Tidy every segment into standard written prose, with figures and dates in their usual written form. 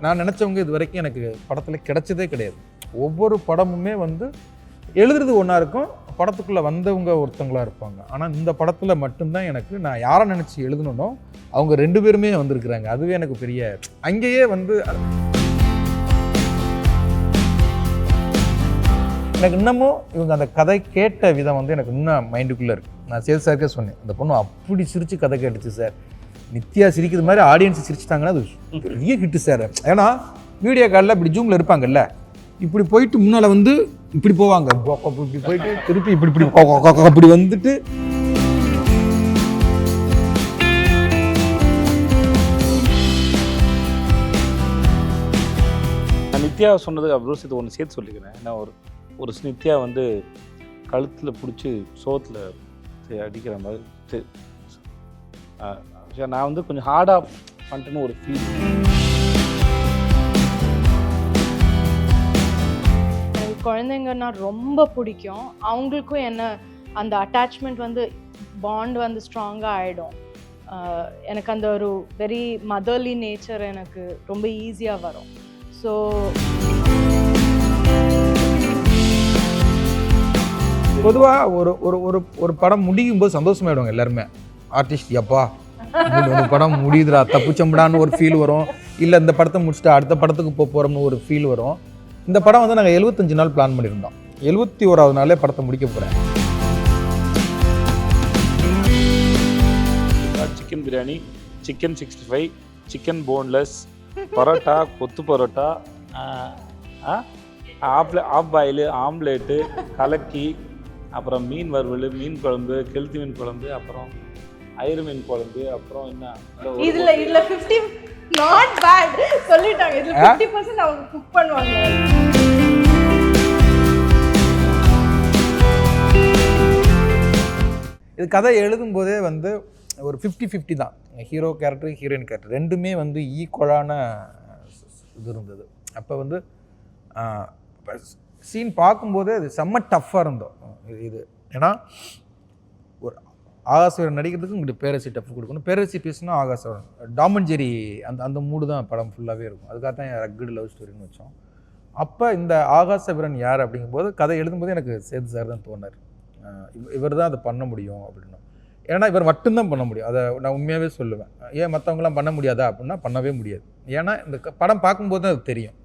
நான் நினச்சவங்க இது வரைக்கும் எனக்கு படத்தில் கிடைச்சதே கிடையாது. ஒவ்வொரு படமுமே வந்து எழுதுறது ஒன்றா இருக்கும், படத்துக்குள்ளே வந்தவங்க ஒருத்தவங்களாக இருப்பாங்க. ஆனால் இந்த படத்தில் மட்டும்தான் எனக்கு நான் யாரை நினச்சி எழுதணுனோ அவங்க 2 பேருமே வந்திருக்கிறாங்க. அதுவே எனக்கு பெரிய அங்கேயே வந்து எனக்கு இன்னமும் இவங்க அந்த கதை கேட்ட விதம் வந்து எனக்கு இன்னும் மைண்டுக்குள்ளே இருக்குது. நான் சேது சாருக்கே சொன்னேன், அந்த பொண்ணு அப்படி சிரித்து கதை கேட்டுச்சு சார், நித்யா சிரிக்கிறது மாதிரி ஆடியன்ஸ் சிரிச்சிட்டாங்கன்னா அது பெரிய ஹிட்டு சார். ஏன்னா வீடியோ காலில் இப்படி ஜூமில் இருப்பாங்கல்ல, இப்படி போயிட்டு முன்னால் வந்து இப்படி போவாங்க, இப்படி போயிட்டு திருப்பி இப்படி இப்படி அப்படி வந்துட்டு நித்யா சொன்னது அப்புறம் இது ஒன்று சேர்த்து சொல்லிக்கிறேன். நான் ஒரு நித்யா வந்து கழுத்தில் பிடிச்சி சோத்தில் அடிக்கிற மாதிரி நான் வந்து கொஞ்சம் ஹார்டாக பண்ணிட்டேன்னு ஒரு ஃபீல். குழந்தைங்கன்னா ரொம்ப பிடிக்கும், அவங்களுக்கும் என்ன அந்த அட்டாச்மெண்ட் வந்து பாண்ட் வந்து ஸ்ட்ராங்காக ஆகிடும். எனக்கு அந்த ஒரு வெரி மதர்லி நேச்சர் எனக்கு ரொம்ப ஈஸியாக வரும். ஸோ பொதுவாக ஒரு படம் முடியும் போது சந்தோஷமாயிடுவாங்க எல்லாருமே. ஆர்டிஸ்ட் எப்பா ஒரு படம் முடியுதுடா தப்புச்சம்படான்னு ஒரு ஃபீல் வரும், இல்லை இந்த படத்தை முடிச்சுட்டு அடுத்த படத்துக்கு போகிறோம்னு ஒரு ஃபீல் வரும். இந்த படம் வந்து நாங்கள் 75 நாள் பிளான் பண்ணியிருந்தோம், 71வது நாளே படத்தை முடிக்க போகிறேன். Chicken biryani, chicken 65, chicken boneless, parotta, கொத்து பரோட்டா, ஆஃப் பாயில், ஆம்லேட்டு, கலக்கி, அப்புறம் மீன் வறுவல், மீன் குழம்பு, கெளுத்தி மீன் குழம்பு, அப்புறம் ஐரு மீன் குழம்பு, அப்புறம் என்ன இதுல 50 நாட் பேட் சொல்லிட்டாங்க. இதுல 50% அவங்க குக் பண்ணுவாங்க. இது கதை எழுதும்போதே வந்து ஒரு 50-50 தான். ஹீரோ கேரக்டர், ஹீரோயின் கேரக்டர் ரெண்டுமே வந்து ஈக்குவலான இது இருந்தது. அப்போ வந்து சீன் பார்க்கும்போதே அது செம்ம டஃப்பாக இருந்தோம் இது. ஏன்னா ஒரு ஆகாசவரன் நடிக்கிறதுக்கு உங்களுக்கு பேரரசி டஃப் கொடுக்கணும், பேரரசி பேசினா ஆகாசவரன், டாம் அண்ட் ஜெரி அந்த மூடு தான் படம் ஃபுல்லாகவே இருக்கும். அதுக்காக தான் ரக்கடு லவ் ஸ்டோரின்னு வச்சோம். அப்போ இந்த ஆகாசவரன் யார் அப்படிங்கும்போது கதை எழுதும்போது எனக்கு சேது சார் தான் தோணார், இவர் தான் அதை பண்ண முடியும் அப்படின்னு. ஏன்னா இவர் மட்டும்தான் பண்ண முடியும், அதை நான் உண்மையாகவே சொல்லுவேன். ஏன் மற்றவங்களாம் பண்ண முடியாதா அப்படின்னா பண்ணவே முடியாது. ஏன்னா இந்த படம் பார்க்கும்போது தான் அது தெரியும்.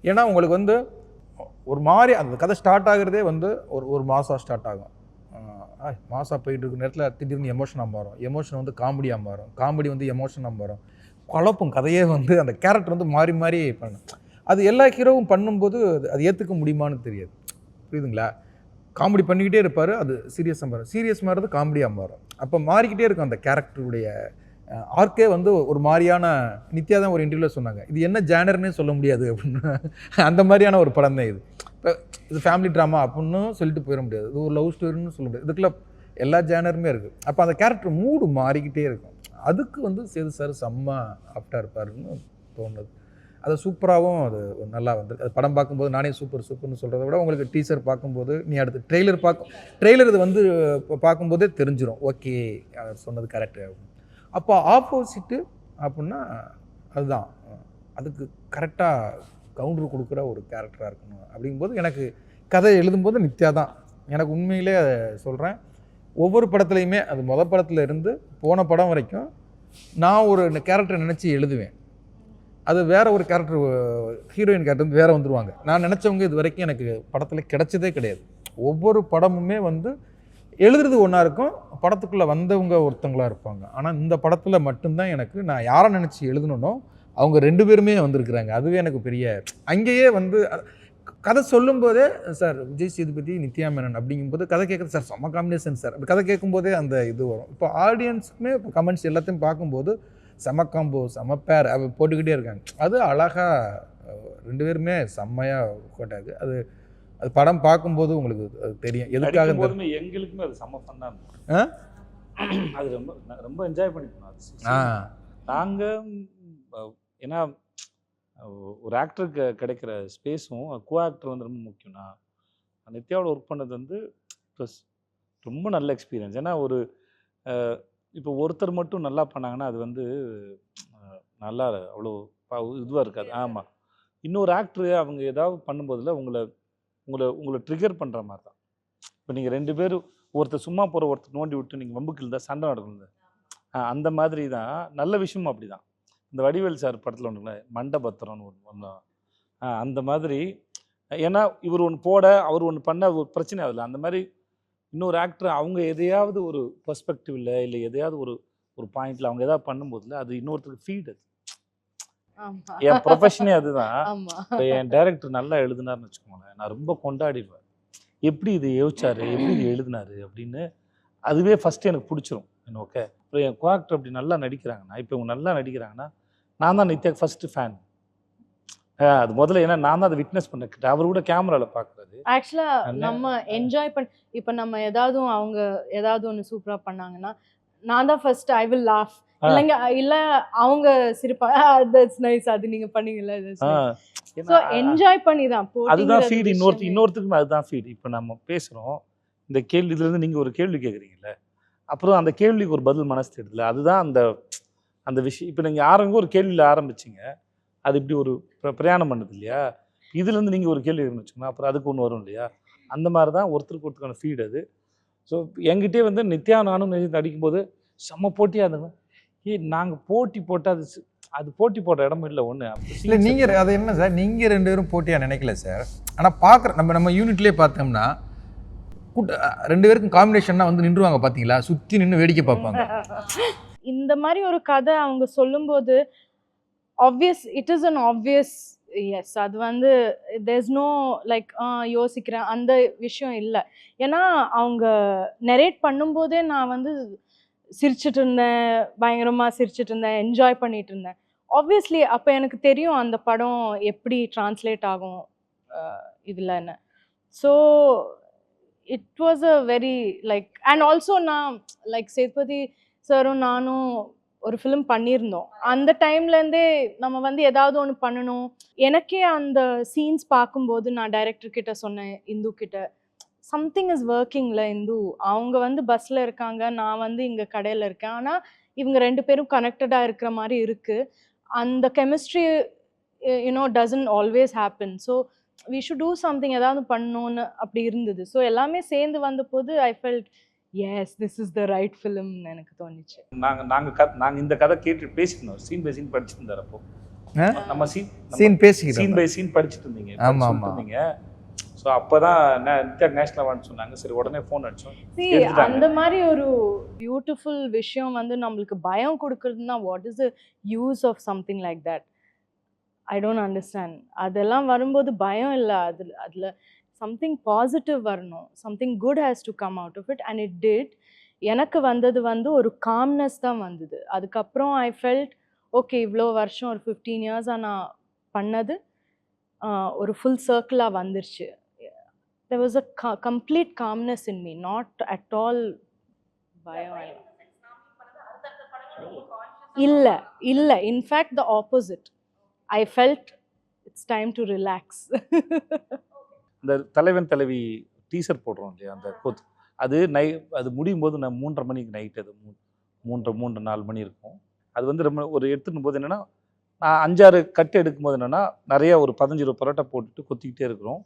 ஏன்னா உங்களுக்கு வந்து ஒரு மாதிரி அந்த கதை ஸ்டார்ட் ஆகுறதே வந்து ஒரு மாதம் ஸ்டார்ட் ஆகும். மாதம் போயிட்டு இருக்கிற நேரத்தில் திடீர்னு எமோஷனாக மாறும், எமோஷன் வந்து காமெடியாக மாறும், காமெடி வந்து எமோஷனாக மாறும், குழப்பம் கதையே வந்து அந்த கேரக்டர் வந்து மாறி மாறி பண்ணும். அது எல்லா ஹீரோவும் பண்ணும்போது அது ஏற்றுக்க முடியுமான்னு தெரியாது, புரியுதுங்களா? காமெடி பண்ணிக்கிட்டே இருப்பார், அது சீரியஸாக மாறும், சீரியஸ் மாறுறது காமெடியாக மாறும். அப்போ மாறிக்கிட்டே இருக்கும் அந்த கேரக்டருடைய ஆர்க்கே வந்து ஒரு மாதிரியான. நித்யா தான் ஒரு இன்டர்வியூவில் சொன்னாங்க, இது என்ன ஜேனர்னே சொல்ல முடியாது அப்படின்னு. அந்த மாதிரியான ஒரு படம் தான் இது. இப்போ இது ஃபேமிலி ட்ராமா அப்படின்னு சொல்லிட்டு போயிட முடியாது, இது ஒரு லவ் ஸ்டோரின்னு சொல்ல முடியாது, இதுக்குள்ள எல்லா ஜேனருமே இருக்குது. அப்போ அந்த கேரக்டர் மூடு மாறிக்கிட்டே இருக்கும். அதுக்கு வந்து சேது சார் செம்ம ஆப்டாக இருப்பாருன்னு தோணுது. அது சூப்பராகவும் அது நல்லா வந்து அது படம் பார்க்கும்போது நானே சூப்பர்னு சொல்கிறத விட உங்களுக்கு டீசர் பார்க்கும்போது நீ அடுத்து ட்ரெய்லர் இது வந்து பார்க்கும்போதே தெரிஞ்சிடும், ஓகே அவர் சொன்னது கரெக்டு அப்படின்னு. அப்போ ஆப்போசிட்டு அப்படின்னா அதுதான், அதுக்கு கரெக்டாக கவுண்டர் கொடுக்குற ஒரு கேரக்டராக இருக்கணும். அப்படிங்கும்போது எனக்கு கதை எழுதும்போது நித்யா தான். எனக்கு உண்மையிலே சொல்கிறேன், ஒவ்வொரு படத்துலையுமே அது மொதல் படத்தில் இருந்து போன படம் வரைக்கும் நான் ஒரு கேரக்டர் நினச்சி எழுதுவேன், அது வேற ஒரு கேரக்டர், ஹீரோயின் கேரக்டர் வந்து வேற வந்துடுவாங்க. நான் நினச்சவங்க இது வரைக்கும் எனக்கு படத்தில் கிடைச்சதே கிடையாது. ஒவ்வொரு படமுமே வந்து எழுதுறது ஒன்றா இருக்கும், படத்துக்குள்ளே வந்தவங்க ஒருத்தவங்களாக இருப்பாங்க. ஆனால் இந்த படத்தில் மட்டும்தான் எனக்கு நான் யாரை நினச்சி எழுதணுனோ அவங்க 2 பேருமே வந்திருக்கிறாங்க. அதுவே எனக்கு பெரிய அங்கேயே வந்து கதை சொல்லும்போதே சார் விஜய் சேதுபதி, நித்யா மேனன் அப்படிங்கும்போது கதை கேட்குறது சார் செம்ம காம்பினேஷன் சார், அப்படி கதை கேட்கும்போதே அந்த இது வரும். இப்போ ஆடியன்ஸுக்குமே இப்போ கமெண்ட்ஸ் எல்லாத்தையும் பார்க்கும்போது செம காம்போ செம பேர் போட்டுக்கிட்டே இருக்காங்க. அது அழகாக 2 பேருமே செம்மையாக கோட்டாது. அது படம் பார்க்கும்போது உங்களுக்கு அது தெரியும் எதுக்காக. எங்களுக்குமே அது செம்ம ஃபன்னாக இருக்கும், அது ரொம்ப என்ஜாய் பண்ணிக்கணும். நாங்கள் ஏன்னா ஒரு ஆக்டருக்கு கிடைக்கிற ஸ்பேஸும் கோ ஆக்டர் வந்து ரொம்ப முக்கியம். நான் நித்யாவோட ஒர்க் பண்ணது வந்து ப்ளஸ் ரொம்ப நல்ல எக்ஸ்பீரியன்ஸ். ஏன்னா ஒரு இப்போ ஒருத்தர் மட்டும் நல்லா பண்ணாங்கன்னா அது வந்து நல்லா அவ்வளோ இதுவாக இருக்காது. ஆமாம். இன்னொரு ஆக்டரு அவங்க ஏதாவது பண்ணும்போதில் உங்களை உங்களை உங்களை ட்ரிகர் பண்ணுற மாதிரி தான். இப்போ நீங்கள் 2 பேரும் ஒருத்தர் சும்மா போகிற ஒருத்தர் நோண்டி விட்டு நீங்கள் வம்புக்கு இருந்தால் சண்டை நடக்கணும். அந்த மாதிரி தான் நல்ல விஷயமும் அப்படி தான். இந்த வடிவேல் சார் படத்தில் ஒன்றுங்களே மண்டபத்திரம்னு ஒன்று அந்த மாதிரி. ஏன்னா இவர் ஒன்று போட அவர் ஒன்று பண்ண ஒரு பிரச்சனை ஆகுதுல்ல. அந்த மாதிரி இன்னொரு ஆக்டர் அவங்க எதையாவது ஒரு பெர்ஸ்பெக்டிவில் இல்லை எதையாவது ஒரு பாயிண்டில் அவங்க எதாவது பண்ணும்போதில் அது இன்னொருத்தருக்கு ஃபீட். அது என் ப்ரொஃபஷனே அதுதான். இப்போ என் டைரக்டர் நல்லா எழுதுனாருன்னு வச்சுக்கோங்களேன், நான் ரொம்ப கொண்டாடிடுவேன். எப்படி இது யோசிச்சாரு, எப்படி இது எழுதினாரு அப்படின்னு. அதுவே ஃபஸ்ட்டு எனக்கு பிடிச்சிரும். ஓகே, இப்போ என் கோஆக்டர் அப்படி நல்லா நடிக்கிறாங்கன்னா, இப்போ இவங்க நல்லா நடிக்கிறாங்கன்னா நான் தான் நித்யாக்கு ஃபஸ்ட்டு ஃபேன். அது முதல்ல ஏன்னா நான் தான் அதை விட்னஸ் பண்ண அவர் கூட கேமராவில் பார்க்குறது. ஆக்சுவலாக நம்ம என்ஜாய் பண்ண இப்போ நம்ம ஏதாவது அவங்க ஏதாவது ஒன்று சூப்பராக பண்ணாங்கன்னா நான் தான் ஃபர்ஸ்ட் ஐ வில் லாஃப். இல்லைங்க இல்லை அவங்க சிரிப்பா தட்ஸ் நைஸ் அது நீங்க பண்ணீங்கல்ல. ஸோ என்ஜாய் பண்ணி தான் அதுதான் ஃபீட். இன்னொருத்தருக்குமே அதுதான் ஃபீட். இப்போ நம்ம பேசுகிறோம் இந்த கேள்வி, இதுலேருந்து நீங்கள் ஒரு கேள்வி கேட்குறீங்கல்ல, அப்புறம் அந்த கேள்விக்கு ஒரு பதில் மனசு தேடுதுல, அதுதான் அந்த விஷயம். இப்போ நீங்கள் ஆரம்பிங்க ஒரு கேள்வியில் ஆரம்பிச்சிங்க, அது இப்படி ஒரு பிரயாணம் பண்ணுது இல்லையா. இதுலேருந்து நீங்கள் ஒரு கேள்வி வச்சுக்கோங்க, அப்புறம் அதுக்கு ஒன்று வரும் இல்லையா. அந்த மாதிரி தான் ஒருத்தருக்கு ஒருத்தருக்கான ஃபீட் அது. ஸோ என்கிட்டே வந்து நித்யா நானும் நடிக்கும்போது செம்ம போட்டியாக இருந்தேங்க. நாங்கள் போட்டி போட்டால் அது போட்டி போடுற இடமும் இல்லை ஒன்று. இல்லை நீங்கள் அது என்ன சார், நீங்கள் 2 பேரும் போட்டியாக நினைக்கல சார். ஆனால் பார்க்குற நம்ம யூனிட்லேயே பார்த்தோம்னா 2 பேருக்கும் காம்பினேஷன்னா வந்து நின்றுவாங்க பார்த்தீங்களா, சுற்றி நின்று வேடிக்கை பார்ப்பாங்க. இந்த மாதிரி ஒரு கதை அவங்க சொல்லும்போது it is an obvious yes. அது வந்து தேர்ஸ் நோ லைக் யோசிக்கிறேன் அந்த விஷயம் இல்லை. ஏன்னா அவங்க நெரேட் பண்ணும்போதே நான் வந்து சிரிச்சிட்டு இருந்தேன், பயங்கரமாக சிரிச்சிட்டு இருந்தேன், என்ஜாய் பண்ணிட்டு இருந்தேன். ஆப்வியஸ்லி அப்போ எனக்கு தெரியும் அந்த படம் எப்படி டிரான்ஸ்லேட் ஆகும் இதில்ன்னு. So it was a very like and also நான் லைக் சேதுபதி சாரும் நானும் ஒரு ஃபிலிம் பண்ணியிருந்தோம். அந்த டைம்லேருந்தே நம்ம வந்து ஏதாவது ஒன்று பண்ணணும். எனக்கே அந்த சீன்ஸ் பார்க்கும்போது நான் டைரக்டர் கிட்ட சொன்னேன், இந்து கிட்ட, சம்திங் இஸ் ஒர்க்கிங்ல இந்து. அவங்க வந்து பஸ்ஸில் இருக்காங்க, நான் வந்து இங்கே கடையில் இருக்கேன், ஆனால் இவங்க 2 பேரும் கனெக்டடாக இருக்கிற மாதிரி இருக்குது. அந்த chemistry doesn't always happen. So we should do something, ஏதாவது பண்ணணும்னு அப்படி இருந்தது. ஸோ எல்லாமே சேர்ந்து வந்த போது I felt as this is the right ஃபிலிம்னு எனக்கு தோணுச்சு. நாங்கள் இந்த கதை கேட்டு பேசியிருந்தோம், சீன் பை சீன் படிச்சுட்டு இருந்தார். அப்போ நம்ம சீன் சீன் பை சீன் படிச்சுட்டு இருந்தீங்க. ஆமாம். ஸோ அப்போ தான் நித்யா நேஷனல் அவார்டு சொன்னாங்க. சரி உடனே ஃபோன் அடிச்சோம். அந்த மாதிரி ஒரு பியூட்டிஃபுல் விஷயம் வந்து நம்மளுக்கு பயம் கொடுக்குறதுனா what is the use of something like that? I don't understand. அதெல்லாம் வரும்போது பயம் இல்லை, அதில் சம்திங் பாசிட்டிவ் வரணும், something good has to come out of it and it did. எனக்கு வந்தது வந்து ஒரு காம்னஸ் தான் வந்தது. அதுக்கப்புறம் ஐ ஃபெல்ட் ஓகே, இவ்வளோ வருஷம் ஒரு 15 இயர்ஸாக நான் பண்ணது ஒரு ஃபுல் சர்க்கிளாக வந்துருச்சு. there was a complete calmness in me, not at all பயம். இல்லை in fact the opposite. I felt it's time to relax. இந்த தலைவன் தலைவி டீசர் போடுறோம் இல்லையா, அந்த அது முடியும் போது நான் 3:30 மணிக்கு நைட், அது 3-4 மணி இருக்கும். அது வந்து ரொம்ப ஒரு எடுத்துக்கும் போது என்னென்னா, நான் 5-6 கட்டு எடுக்கும்போது என்னென்னா, நிறையா ஒரு 15-20 பரோட்டா போட்டுட்டு கொத்திக்கிட்டே இருக்கிறோம்,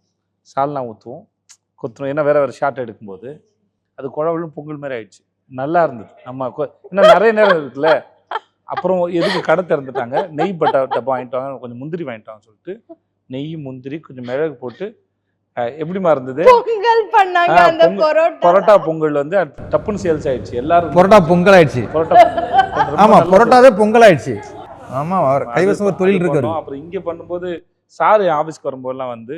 சால்னா ஊற்றுவோம், கொத்துறோம். ஏன்னா வேறு ஷார்ட் எடுக்கும்போது அது குழம்புலும் பொங்கல் மாதிரி ஆயிடுச்சு. நல்லா இருந்தது. நம்ம இன்னும் நிறைய நேரம் இருக்குல்ல. அப்புறம் எதுக்கு கடை திறந்துட்டாங்க, நெய் டப்பா வாங்கிட்டு வாங்க, கொஞ்சம் முந்திரி வாங்கிட்டு வாங்க சொல்லிட்டு நெய் முந்திரி கொஞ்சம் மிளகு போட்டு எப்படிமா இருந்தது பொங்கல் பண்ணாங்க. அந்த பரோட்டா பொங்கல் வந்து டப்புன்னு சேல்ஸ் ஆயிடுச்சு. எல்லாரும் பரோட்டா பொங்கல் ஆயிடுச்சு. ஆமா, பரோட்டாவே பொங்கல் ஆயிடுச்சு. ஆமா, கைவசம் ஒரு தொழில் இருக்கு. அப்புறம் இங்கே பண்ணும்போது சார் ஆஃபீஸ்க்கு வரும்போதெல்லாம் வந்து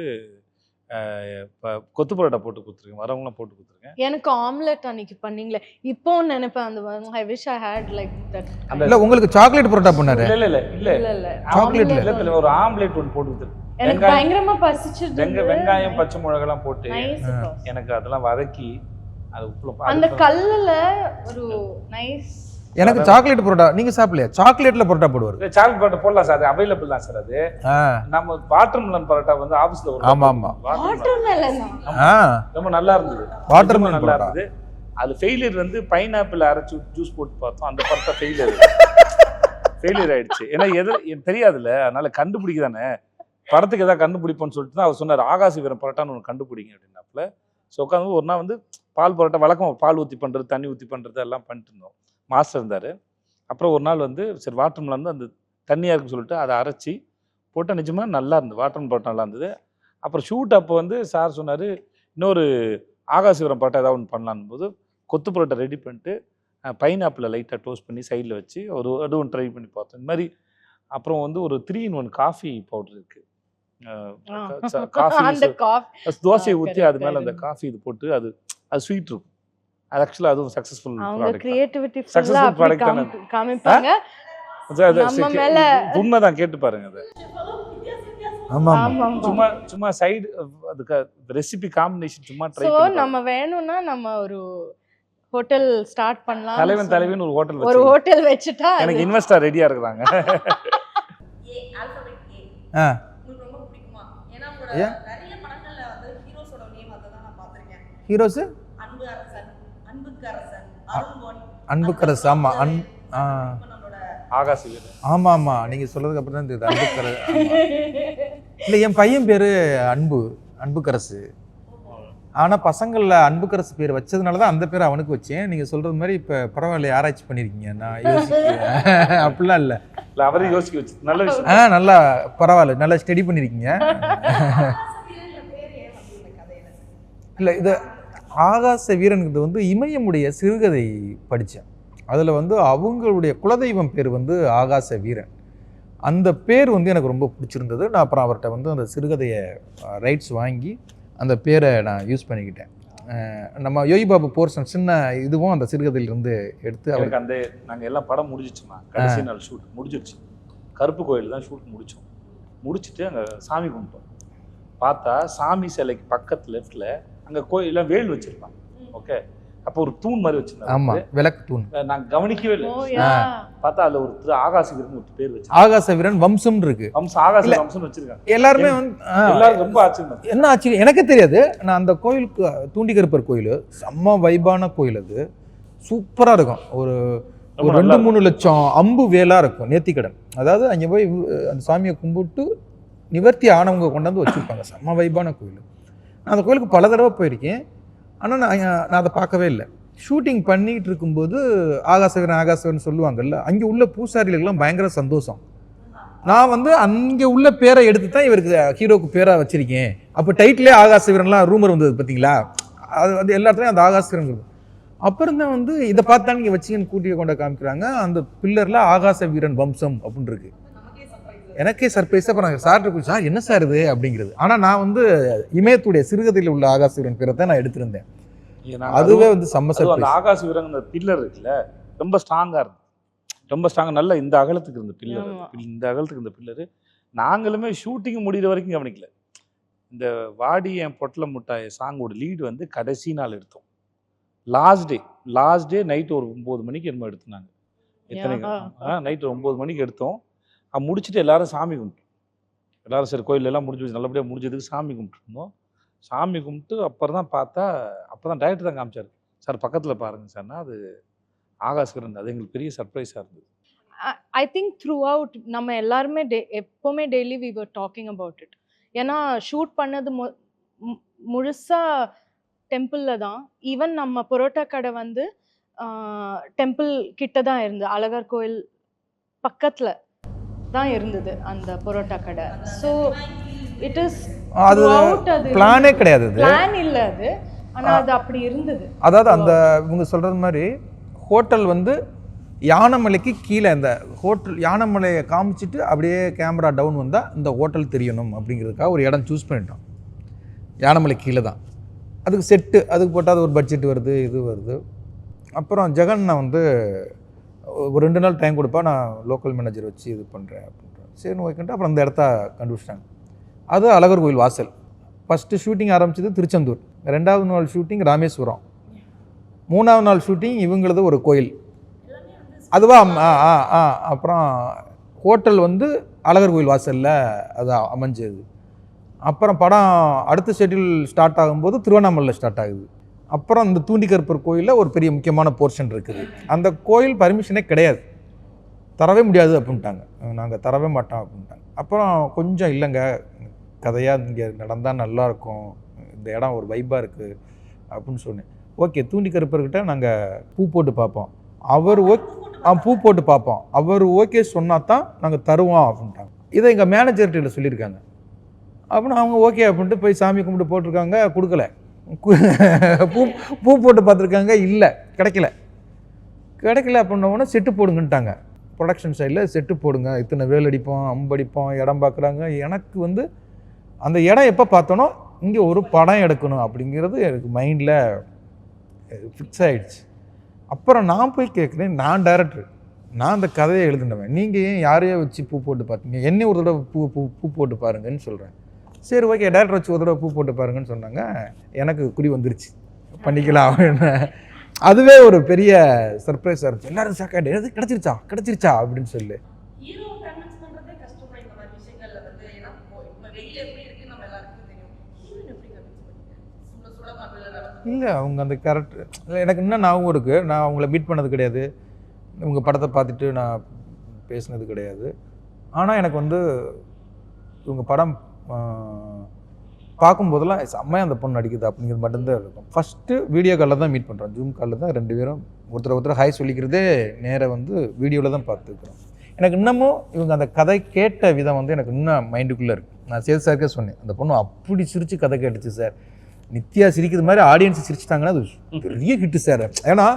கொத்து பரோட்டா போட்டு கொடுத்துருக்கேன், வரவங்களாம் போட்டு கொடுத்துருக்கேன். எனக்கு ஆம்லெட் அன்னைக்கு பண்ணீங்களே, இப்போ நினைப்பேன் அந்த I wish I had like that. இல்ல உங்களுக்கு சாக்லேட் பரோட்டா பண்ணாரு? இல்ல சாக்லேட் இல்ல, ஒரு ஆம்லெட் ஒன்று போட்டு கொடுத்துருக்கேன். எனக்கு பயங்கரமா பசிச்சிருந்தது. வெங்காயம் பச்சை மிளகாலாம் போட்டு எனக்கு அதெல்லாம் வதக்கி அது உப்புல அந்த கல்லுல ஒரு நைஸ். எனக்கு சாக்லேட் பரோட்டா நீங்க சாப்பிடலையா? சாக்லேட்ல பரோட்டா போடுவாரு. சாக்லேட் பரோட்டா போடலாம் சார், அவைலபிள் தான் சார். அது நம்ம வாட்டர்மெலன் பரோட்டா வந்து ஆபீஸ்ல ஒரு வாட்டர்மெலன் ரொம்ப நல்லா இருந்தது. வாட்டர்மெலன் நல்லா இருந்தது. அது ஃபெயிலியர் வந்து பைனாப்பிள் அரைச்சு ஜூஸ் போட்டு பார்த்தோம், அந்த பரோட்டா ஃபெயிலியர். ஃபெயிலியர் ஆயிடுச்சு. ஏன்னா எனக்கு தெரியாதுல்ல, அதனால கண்டுபிடிக்க தானே படத்துக்கு எதாவது கண்டுபிடிப்போம்னு சொல்லிட்டு தான் அவர் சொன்னார், ஆகாச வீரன் பரோட்டான்னு ஒன்று கண்டுபிடிங்க அப்படின்னாப்புல. ஸோ உட்காந்து ஒரு நாள் வந்து பால் பரோட்டா வழக்கம் பால் ஊற்றி பண்ணுறது, தண்ணி ஊற்றி பண்ணுறது எல்லாம் பண்ணிட்டு இருந்தோம். மாஸ்டர் இருந்தார். அப்புறம் ஒரு நாள் வந்து சரி வாட்டர்மெலன் வந்து அந்த தண்ணியாக இருக்குன்னு சொல்லிட்டு அதை அரைச்சி போட்டால் நிஜமாக நல்லா இருந்தது, வாட்டர்மெலன் பரோட்டா நல்லா இருந்தது. அப்புறம் ஷூட் அப்போ வந்து சார் சொன்னார், இன்னொரு ஆகாசவீரம் பரோட்டா ஏதாவது ஒன்று பண்ணலான்னு போது கொத்து பரோட்டா ரெடி பண்ணிட்டு பைனாப்பிளை லைட்டாக டோஸ்ட் பண்ணி சைடில் வச்சு அதுவும் ட்ரை பண்ணி பார்த்தோம். இந்த மாதிரி அப்புறம் வந்து ஒரு 3-in-1 காஃபி பவுடர் இருக்குது. காஃபி தோசையை ஊற்றி அது மேலே அந்த காஃபி இது போட்டு அது ஸ்வீட் இருக்கும். அது ஆக்சுவலாக அதுவும் சக்ஸஸ்ஃபுல் காமிப்பாங்க. உண்மைதான், கேட்டு பாருங்க. அது சும்மா சைடு அதுக்கு ரெசிபி காம்பினேஷன் சும்மா ட்ரை பண்ணி நம்ம வேணும்னா நம்ம ஒரு ஹோட்டல் ஸ்டார்ட் பண்ணலாம். தலைவன் ஒரு ஹோட்டல் வச்சுட்டா எனக்கு இன்வெஸ்டர் ரெடியா இருக்காங்க. நிறைய படங்கள்ல வந்து ஹீரோஸோட நேம் அததான் நான் பாத்திருக்கேன். ஹீரோஸ் அன்புக்கரசு. ஆமா ஆகாசி வீரன். ஆமா ஆமா, நீங்க சொல்றதுக்கு அப்புறம் தான் தெரியுது அன்புக்கரசு. இல்ல என் பையன் பேரு அன்புக்கரசு. ஆனா பசங்கள்ல அன்புக்கரசு பேர் வச்சதுனாலதான் அந்த பேர் அவனுக்கு வச்சேன். நீங்க சொல்றது மாதிரி இப்ப பரவாயில்ல, ஆராய்ச்சி பண்ணிருக்கீங்க. நான் யோசிக்கிறேன் அப்படிலாம் இல்ல, அவரையும் யோசிக்க வச்சு நல்ல விஷயம். நல்லா பரவாயில்ல, நல்லா ஸ்டடி பண்ணிருக்கீங்க. இல்ல இது ஆகாச வீரனுக்கு வந்து இமயமுடைய சிறுகதை படித்தேன். அதில் வந்து அவங்களுடைய குலதெய்வம் பேர் வந்து ஆகாச வீரன். அந்த பேர் வந்து எனக்கு ரொம்ப பிடிச்சிருந்தது. நான் அப்புறம் அவர்கிட்ட வந்து அந்த சிறுகதையை ரைட்ஸ் வாங்கி அந்த பேரை நான் யூஸ் பண்ணிக்கிட்டேன். நம்ம யோகி பாபு போர்ஷன் சின்ன இதுவும் அந்த சிறுகதையிலிருந்து எடுத்து அவருக்கு அந்த நாங்கள் எல்லாம் படம் முடிஞ்சிச்சுமா. கடைசி நாள் ஷூட் முடிஞ்சிடுச்சு. கருப்பு கோயில் தான் ஷூட் முடித்தோம். முடிச்சுட்டு அங்கே சாமி கும்பிட்டோம். பார்த்தா சாமி சிலைக்கு பக்கத்து லெஃப்டில் அங்கே கோயிலெலாம் வேல் வச்சுருப்பாங்க. ஓகே, அப்போ ஒரு தூண் மாதிரி வச்சிருந்தாங்க. ஆமா, விளக்கு தூண். நான் கவனிக்கவே இல்லை. பார்த்தா அதுல ஒரு ஆகாச வீரன் ஒரு பேர் வச்சு ஆகாச வீரன் வம்சம் இருக்கு. ஆகாச வம்சம் வச்சிருக்காங்க. எல்லாருமே வந்து எல்லாரும் ரொம்ப ஆச்சரியம். என்ன ஆச்சரியம் எனக்கு தெரியாது. நான் அந்த கோயிலுக்கு தூண்டிகருப்பர் கோயில் செம்ம வைபான கோயில். அது சூப்பரா இருக்கும். ஒரு 2-3 லட்சம் அம்பு வேலா இருக்கும் நேர்த்திக்கடன். அதாவது அங்கே போய் அந்த சாமியை கும்பிட்டு நிவர்த்தி ஆனவங்க கொண்டாந்து வச்சுருப்பாங்க. செம்ம வைபான கோயில். நான் அந்த கோயிலுக்கு பல தடவை போயிருக்கேன். ஆனால் நான் அதை பார்க்கவே இல்லை. ஷூட்டிங் பண்ணிகிட்டு இருக்கும்போது ஆகாசவீரன் சொல்லுவாங்கல்ல, அங்கே உள்ள பூசாரிகளுக்கெல்லாம் பயங்கர சந்தோஷம். நான் வந்து அங்கே உள்ள பேரை எடுத்து தான் இவருக்கு ஹீரோக்கு பேராக வச்சிருக்கேன். அப்போ டைட்டிலே ஆகாசவீரன்லாம் ரூமர் வந்தது பார்த்தீங்களா? அது வந்து எல்லா இடத்துலையும் அந்த ஆகாசவீரன். அப்புறம் தான் வந்து இதை பார்த்தா நீங்கள் வச்சிங்கன்னு கூட்டிய கொண்ட காமிக்கிறாங்க. அந்த பில்லரில் ஆகாச வீரன் வம்சம் அப்படின்னு இருக்கு. எனக்கே சர்ப்ரைஸாக இப்போ நாங்கள் சார் இருக்கு, சார் என்ன சார் இது அப்படிங்கிறது. ஆனால் நான் வந்து இமயத்துடைய சிறுகதையில் உள்ள ஆகாச வீரன் பேரை தான் நான் எடுத்திருந்தேன். அதுவே வந்து செம்ம சர்ப்ரைஸ். ஆகாச வீரன் அந்த பில்லர் இருக்குல்ல, ரொம்ப ஸ்ட்ராங்காக இருந்தது. ரொம்ப ஸ்ட்ராங்காக நல்ல இந்த அகலத்துக்கு இருந்த பில்லர். இந்த அகலத்துக்கு இருந்த பில்லரு நாங்களுமே ஷூட்டிங் முடிகிற வரைக்கும் கவனிக்கல. இந்த வாடி என் பொட்டல முட்டாய் சாங்கோட லீடு வந்து கடைசி நாள் எடுத்தோம். லாஸ்ட் டே நைட்டு ஒரு 9 மணிக்கு என்னமோ எடுத்துனாங்க. எத்தனை நைட்டு 9 மணிக்கு எடுத்தோம். முடிச்சுட்டு எல்லாரும் சாமி கும்பிட்டோம். எல்லாரும் சரி கோயிலெல்லாம் முடிஞ்சு நல்லபடியாக முடிஞ்சதுக்கு சாமி கும்பிட்டுருந்தோம். சாமி கும்பிட்டு அப்புறம் தான் பார்த்தா, அப்போ தான் டைரக்டர் தான் காமிச்சார். சார் பக்கத்தில் பாருங்கள் சார்னா அது ஆகாசவீரன். அது எங்களுக்கு பெரிய சர்ப்ரைஸாக இருந்தது. ஐ திங்க் த்ரூ அவுட் நம்ம எல்லாருமே எப்போவுமே daily we were talking about it. ஏன்னா ஷூட் பண்ணது முழுசாக டெம்பிளில் தான். ஈவன் நம்ம பரோட்டா கடை வந்து டெம்பிள் கிட்ட தான் இருந்தது. அழகர் கோயில் பக்கத்தில் தான் இருந்தது அந்த பரோட்டா கடை. ஸோ இட் இஸ் அது பிளானே கிடையாது, பிளான் இல்லை அது. ஆனால் அது அப்படி இருந்தது. அதாவது அந்த இவங்க சொல்கிறது மாதிரி ஹோட்டல் வந்து யானைமலைக்கு கீழே, இந்த ஹோட்டல் யானைமலையை காமிச்சிட்டு அப்படியே கேமரா டவுன் வந்தால் இந்த ஹோட்டல் தெரியணும் அப்படிங்கிறதுக்காக ஒரு இடம் சூஸ் பண்ணிட்டோம். யானைமலை கீழே தான். அதுக்கு செட்டு அதுக்கு போட்டால் அது ஒரு பட்ஜெட் வருது, இது வருது. அப்புறம் ஜெகன் நான் வந்து ஒரு 2 நாள் டைம் கொடுப்பா, நான் லோக்கல் மேனேஜர் வச்சு இது பண்ணுறேன் அப்படின்றேன். சரின்னு ஓகேன்ட்டு அப்புறம் அந்த இடத்த கண்டுபிடிச்சிட்டாங்க. அது அழகர் கோயில் வாசல். ஃபஸ்ட்டு ஷூட்டிங் ஆரம்பிச்சது திருச்செந்தூர், 2வது நாள் ஷூட்டிங் ராமேஸ்வரம், 3வது நாள் ஷூட்டிங் இவங்களது ஒரு கோயில். அதுவா அப்புறம் ஹோட்டல் வந்து அழகர் கோயில் வாசலில் அது அமைஞ்சது. அப்புறம் படம் அடுத்த ஷெட்யூல் ஸ்டார்ட் ஆகும்போது திருவண்ணாமலையில் ஸ்டார்ட் ஆகுது. அப்புறம் இந்த தூண்டிகருப்பர் கோயிலில் ஒரு பெரிய முக்கியமான போர்ஷன் இருக்குது. அந்த கோயில் பர்மிஷனே கிடையாது. தரவே முடியாது அப்படின்ட்டாங்க, நாங்கள் தரவே மாட்டோம் அப்படின்ட்டாங்க. அப்புறம் கொஞ்சம் இல்லைங்க, கதையாக இங்கே நடந்தால் நல்லாயிருக்கும், இந்த இடம் ஒரு வைப்பாக இருக்குது அப்படின்னு சொன்னேன். ஓகே, தூண்டி கருப்பர்கிட்ட நாங்கள் பூ போட்டு பார்ப்போம், அவர் பூ போட்டு பார்ப்போம், அவர் ஓகே சொன்னா தான் நாங்கள் தருவோம் அப்படின்ட்டாங்க. இதை எங்கள் மேனேஜர்கிட்ட சொல்லியிருக்காங்க. அப்படின்னா அவங்க ஓகே அப்படின்ட்டு போய் சாமி கும்பிட்டு போட்டிருக்காங்க, கொடுக்கல. பூ பூ போட்டு பார்த்துருக்காங்க, இல்லை, கிடைக்கல அப்படின்னோடனே செட்டு போடுங்கன்ட்டாங்க. ப்ரொடக்ஷன் சைடில் செட்டு போடுங்க, இத்தனை வேல் அடிப்போம், அம்படிப்போம், இடம் பார்க்குறாங்க. எனக்கு வந்து அந்த இடம் எப்போ பார்த்தோனோ இங்கே ஒரு படம் எடுக்கணும் அப்படிங்கிறது எனக்கு மைண்டில் ஃபிக்ஸ் ஆகிடுச்சு. அப்புறம் நான் போய் கேட்குறேன், நான் டைரக்டர், நான் அந்த கதையை எழுதுனவன், நீங்கள் ஏன் யாரையோ வச்சு பூ போட்டு பார்த்தீங்க, என்னை ஒரு தடவை பூ போட்டு பாருங்கன்னு சொல்கிறேன். சரி ஓகே, டேரக்டர் வச்சு ஒரு தடவை பூ போட்டு பாருங்கன்னு சொன்னாங்க. எனக்கு குறி வந்துருச்சு, பண்ணிக்கலாம் அப்படின்னு. அதுவே ஒரு பெரிய சர்ப்ரைஸாக இருந்துச்சு. எல்லாரும் ஷாக்காக எது கிடச்சிருச்சா அப்படின்னு சொல்லி. ஹீரோ கன்வின்ஸ் பண்றதே கஷ்டம் இந்த மாதிரி விஷயங்கள்ல வந்து. ஏன்னா இப்போ வெளியில எப்படி இருக்கு நம்ம எல்லாருக்கும் தெரியும். ஹீரோயின் எப்படி கன்வின்ஸ் பண்ணீங்க? சுட மாட்டல நடந்து. இல்லை, அவங்க அந்த கேரக்டர் எனக்கு இன்னும் ஞாபகம் இருக்குது. நான் அவங்கள மீட் பண்ணது கிடையாது, உங்கள் படத்தை பார்த்துட்டு நான் பேசினது கிடையாது. ஆனால் எனக்கு வந்து இவங்க படம் பார்க்கும்போதெல்லாம் செம்மையாக அந்த பொண்ணு நடிக்குது அப்படிங்கிறது மட்டும்தான் இருக்கும். ஃபஸ்ட்டு வீடியோ காலில் தான் மீட் பண்ணுறோம், ஜூம் காலில் தான் 2 பேரும் ஒருத்தர் ஹாய் சொல்லிக்கிறதே நேராக வந்து வீடியோவில் தான் பார்த்துருக்குறோம். எனக்கு இன்னமும் இவங்க அந்த கதை கேட்ட விதம் வந்து எனக்கு இன்னும் மைண்டுக்குள்ளே இருக்குது. நான் சேது சாருக்கே சொன்னேன், அந்த பொண்ணு அப்படி சிரித்து கதை கேட்டுச்சு சார், நித்யா சிரிக்கிறது மாதிரி ஆடியன்ஸ் சிரிச்சிட்டாங்கன்னா அது பெரிய ஹிட்டு சார். ஏன்னா